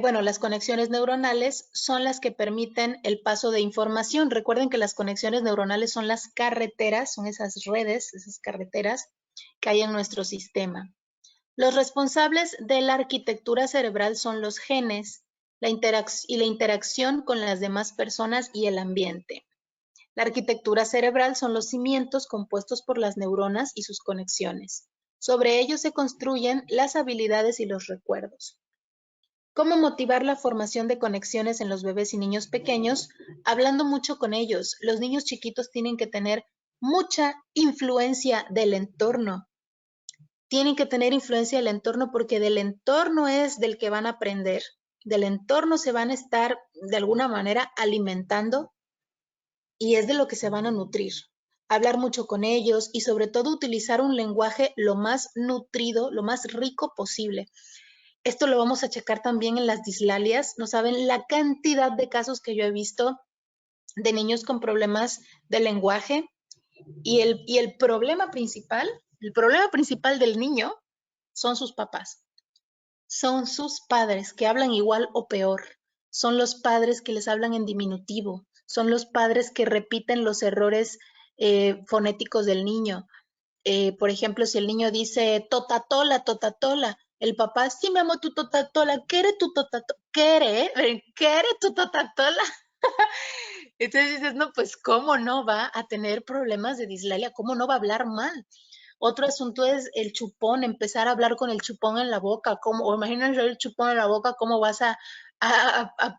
[SPEAKER 1] bueno, las conexiones neuronales son las que permiten el paso de información. Recuerden que las conexiones neuronales son las carreteras, son esas redes, esas carreteras que hay en nuestro sistema. Los responsables de la arquitectura cerebral son los genes y la interacción con las demás personas y el ambiente. La arquitectura cerebral son los cimientos compuestos por las neuronas y sus conexiones. Sobre ellos se construyen las habilidades y los recuerdos. ¿Cómo motivar la formación de conexiones en los bebés y niños pequeños? Hablando mucho con ellos. Los niños chiquitos tienen que tener mucha influencia del entorno. Tienen que tener influencia del entorno porque del entorno es del que van a aprender. Del entorno se van a estar de alguna manera alimentando y es de lo que se van a nutrir. Hablar mucho con ellos y sobre todo utilizar un lenguaje lo más nutrido, lo más rico posible. Esto lo vamos a checar también en las dislalias. No saben la cantidad de casos que yo he visto de niños con problemas de lenguaje y el problema principal del niño son sus papás. Son sus padres que hablan igual o peor. Son los padres que les hablan en diminutivo. Son los padres que repiten los errores fonéticos del niño. Por ejemplo, si el niño dice totatola, totatola, el papá, sí, mi amor, tu totatola, ¿quiere tu totatola? ¿Quiere tu totatola? Entonces dices, no, pues, ¿cómo no va a tener problemas de dislalia? ¿Cómo no va a hablar mal? Otro asunto es el chupón, empezar a hablar con el chupón en la boca, o imagínense el chupón en la boca, cómo vas a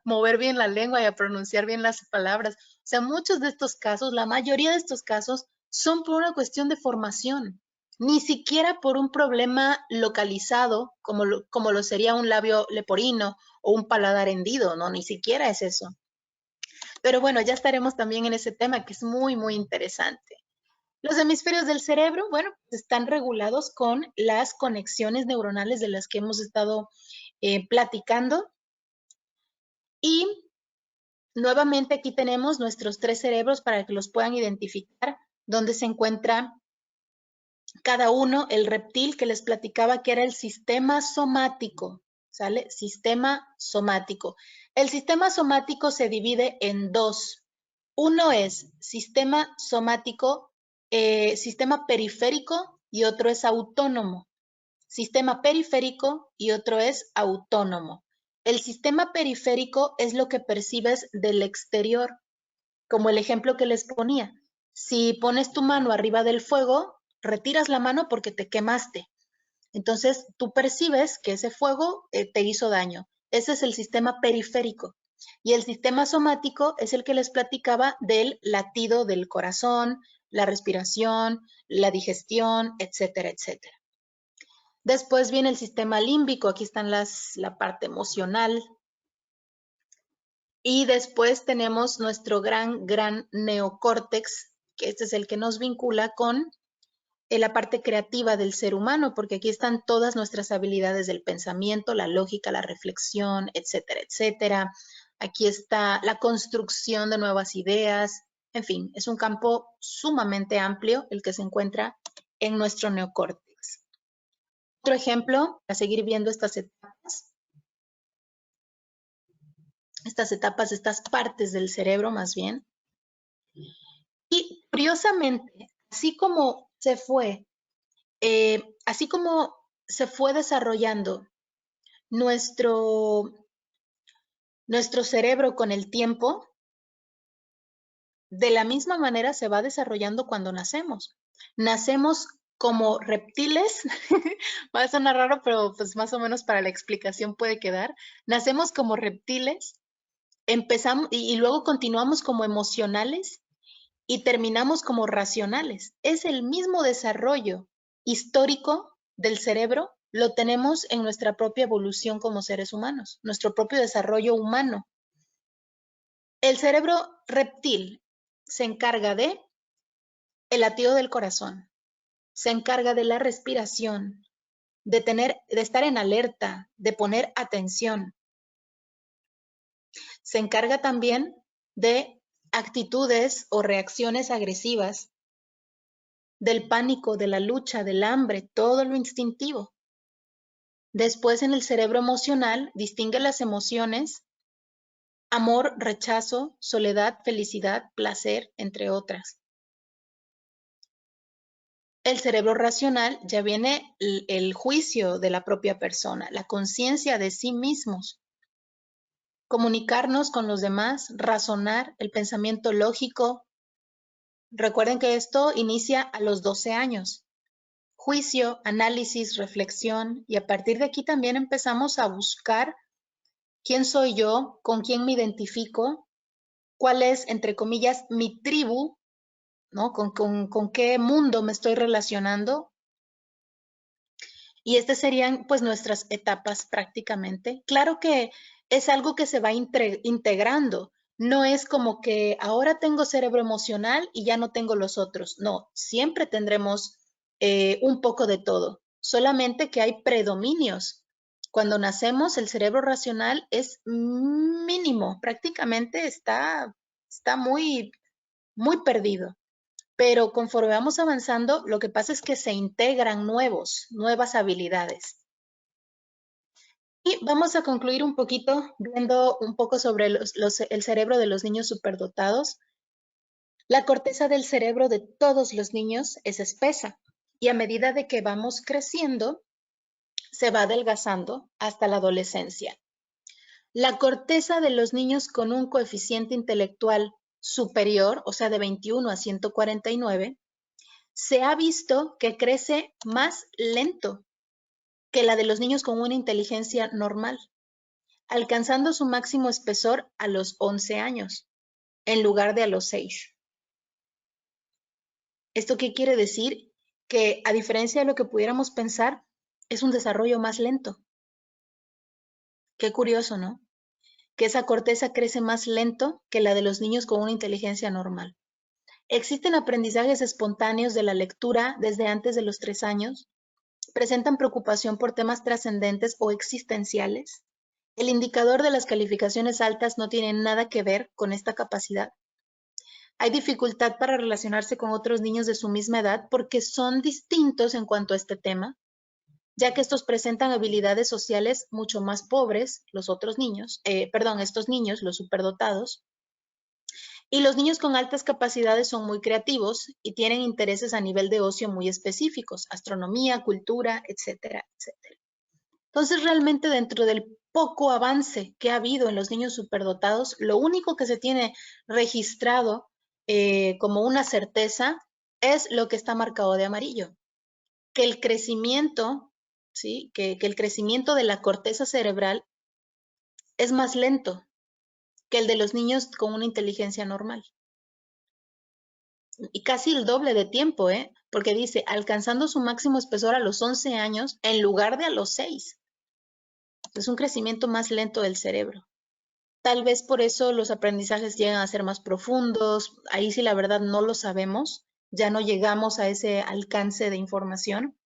[SPEAKER 1] mover bien la lengua y a pronunciar bien las palabras. O sea, muchos de estos casos, la mayoría de estos casos, son por una cuestión de formación, ni siquiera por un problema localizado, como lo sería un labio leporino o un paladar hendido, no, ni siquiera es eso. Pero bueno, ya estaremos también en ese tema que es muy, muy interesante. Los hemisferios del cerebro, bueno, están regulados con las conexiones neuronales de las que hemos estado platicando. Y nuevamente aquí tenemos nuestros 3 cerebros para que los puedan identificar, donde se encuentra cada uno, el reptil que les platicaba que era el sistema somático, ¿sale? Sistema somático. El sistema somático se divide en 2. Uno es sistema somático, sistema periférico y otro es autónomo. Sistema periférico y otro es autónomo. El sistema periférico es lo que percibes del exterior, como el ejemplo que les ponía. Si pones tu mano arriba del fuego, retiras la mano porque te quemaste. Entonces, tú percibes que ese fuego te hizo daño. Ese es el sistema periférico. Y el sistema somático es el que les platicaba del latido del corazón, la respiración, la digestión, etcétera, etcétera. Después viene el sistema límbico, aquí están la parte emocional. Y después tenemos nuestro gran neocórtex, que este es el que nos vincula con la parte creativa del ser humano, porque aquí están todas nuestras habilidades del pensamiento, la lógica, la reflexión, etcétera, etcétera. Aquí está la construcción de nuevas ideas. En fin, es un campo sumamente amplio el que se encuentra en nuestro neocórtex. Otro ejemplo, para seguir viendo estas estas partes del cerebro más bien. Y curiosamente, así como se fue desarrollando nuestro cerebro con el tiempo, de la misma manera se va desarrollando cuando nacemos. Nacemos como reptiles, va a sonar raro, pero pues más o menos para la explicación puede quedar. Nacemos como reptiles, empezamos y luego continuamos como emocionales y terminamos como racionales. Es el mismo desarrollo histórico del cerebro, lo tenemos en nuestra propia evolución como seres humanos, nuestro propio desarrollo humano. El cerebro reptil se encarga de el latido del corazón, se encarga de la respiración, de estar en alerta, de poner atención. Se encarga también de actitudes o reacciones agresivas, del pánico, de la lucha, del hambre, todo lo instintivo. Después, en el cerebro emocional, distingue las emociones: amor, rechazo, soledad, felicidad, placer, entre otras. El cerebro racional ya viene el juicio de la propia persona, la conciencia de sí mismos, comunicarnos con los demás, razonar, el pensamiento lógico. Recuerden que esto inicia a los 12 años. Juicio, análisis, reflexión, y a partir de aquí también empezamos a buscar quién soy yo, con quién me identifico, cuál es, entre comillas, mi tribu, ¿no? Con qué mundo me estoy relacionando. Y estas serían pues nuestras etapas prácticamente. Claro que es algo que se va integrando. No es como que ahora tengo cerebro emocional y ya no tengo los otros. No, siempre tendremos un poco de todo. Solamente que hay predominios. Cuando nacemos, el cerebro racional es mínimo, prácticamente está muy, muy perdido. Pero conforme vamos avanzando, lo que pasa es que se integran nuevas habilidades. Y vamos a concluir un poquito viendo un poco sobre el cerebro de los niños superdotados. La corteza del cerebro de todos los niños es espesa y a medida de que vamos creciendo, se va adelgazando hasta la adolescencia. La corteza de los niños con un coeficiente intelectual superior, o sea, de 21 a 149, se ha visto que crece más lento que la de los niños con una inteligencia normal, alcanzando su máximo espesor a los 11 años, en lugar de a los 6. ¿Esto qué quiere decir? Que a diferencia de lo que pudiéramos pensar, es un desarrollo más lento. Qué curioso, ¿no? Que esa corteza crece más lento que la de los niños con una inteligencia normal. Existen aprendizajes espontáneos de la lectura desde antes de los 3 años. Presentan preocupación por temas trascendentes o existenciales. El indicador de las calificaciones altas no tiene nada que ver con esta capacidad. Hay dificultad para relacionarse con otros niños de su misma edad porque son distintos en cuanto a este tema, ya que estos presentan habilidades sociales mucho más pobres, estos niños, los superdotados, y los niños con altas capacidades son muy creativos y tienen intereses a nivel de ocio muy específicos, astronomía, cultura, etcétera, etcétera. Entonces, realmente dentro del poco avance que ha habido en los niños superdotados, lo único que se tiene registrado como una certeza es lo que está marcado de amarillo, que el crecimiento, ¿sí? que el crecimiento de la corteza cerebral es más lento que el de los niños con una inteligencia normal. Y casi el doble de tiempo, porque dice, alcanzando su máximo espesor a los 11 años en lugar de a los 6. Es un crecimiento más lento del cerebro. Tal vez por eso los aprendizajes llegan a ser más profundos. Ahí sí la verdad no lo sabemos. Ya no llegamos a ese alcance de información,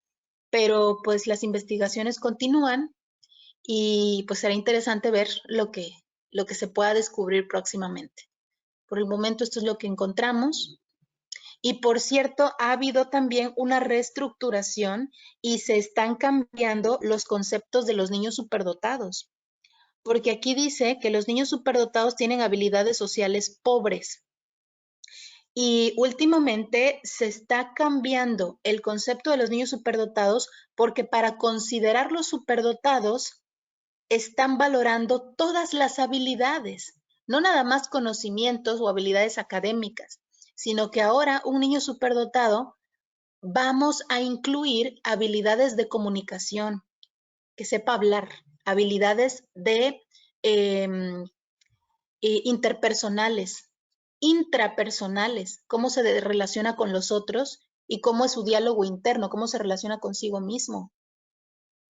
[SPEAKER 1] pero pues las investigaciones continúan y pues será interesante ver lo que se pueda descubrir próximamente. Por el momento esto es lo que encontramos. Y por cierto, ha habido también una reestructuración y se están cambiando los conceptos de los niños superdotados. Porque aquí dice que los niños superdotados tienen habilidades sociales pobres. Y últimamente se está cambiando el concepto de los niños superdotados porque para considerarlos superdotados están valorando todas las habilidades, no nada más conocimientos o habilidades académicas, sino que ahora un niño superdotado vamos a incluir habilidades de comunicación, que sepa hablar, habilidades de interpersonales, intrapersonales, cómo se relaciona con los otros y cómo es su diálogo interno, cómo se relaciona consigo mismo.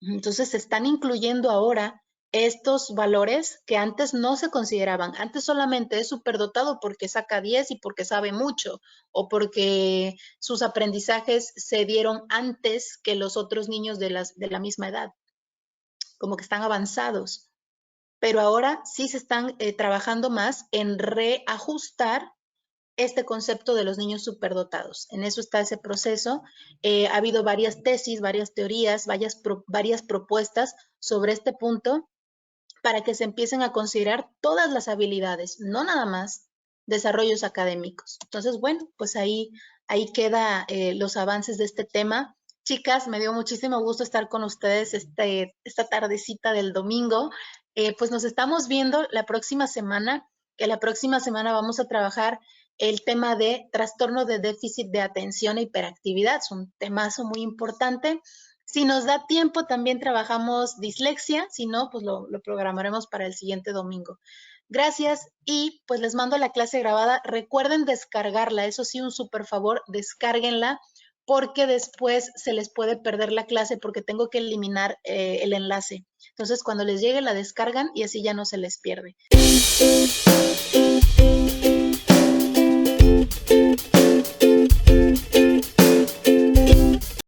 [SPEAKER 1] Entonces se están incluyendo ahora estos valores que antes no se consideraban. Antes solamente es superdotado porque saca 10 y porque sabe mucho o porque sus aprendizajes se dieron antes que los otros niños de la misma edad, como que están avanzados. Pero ahora sí se están trabajando más en reajustar este concepto de los niños superdotados. En eso está ese proceso. Ha habido varias tesis, varias teorías, varias propuestas sobre este punto para que se empiecen a considerar todas las habilidades, no nada más desarrollos académicos. Entonces, bueno, pues ahí queda los avances de este tema. Chicas, me dio muchísimo gusto estar con ustedes esta tardecita del domingo. Pues nos estamos viendo la próxima semana, que la próxima semana vamos a trabajar el tema de trastorno de déficit de atención e hiperactividad. Es un temazo muy importante. Si nos da tiempo, también trabajamos dislexia, si no, pues lo programaremos para el siguiente domingo. Gracias y pues les mando la clase grabada. Recuerden descargarla, eso sí, un súper favor, descárguenla porque después se les puede perder la clase porque tengo que eliminar el enlace. Entonces, cuando les llegue la descargan y así ya no se les pierde.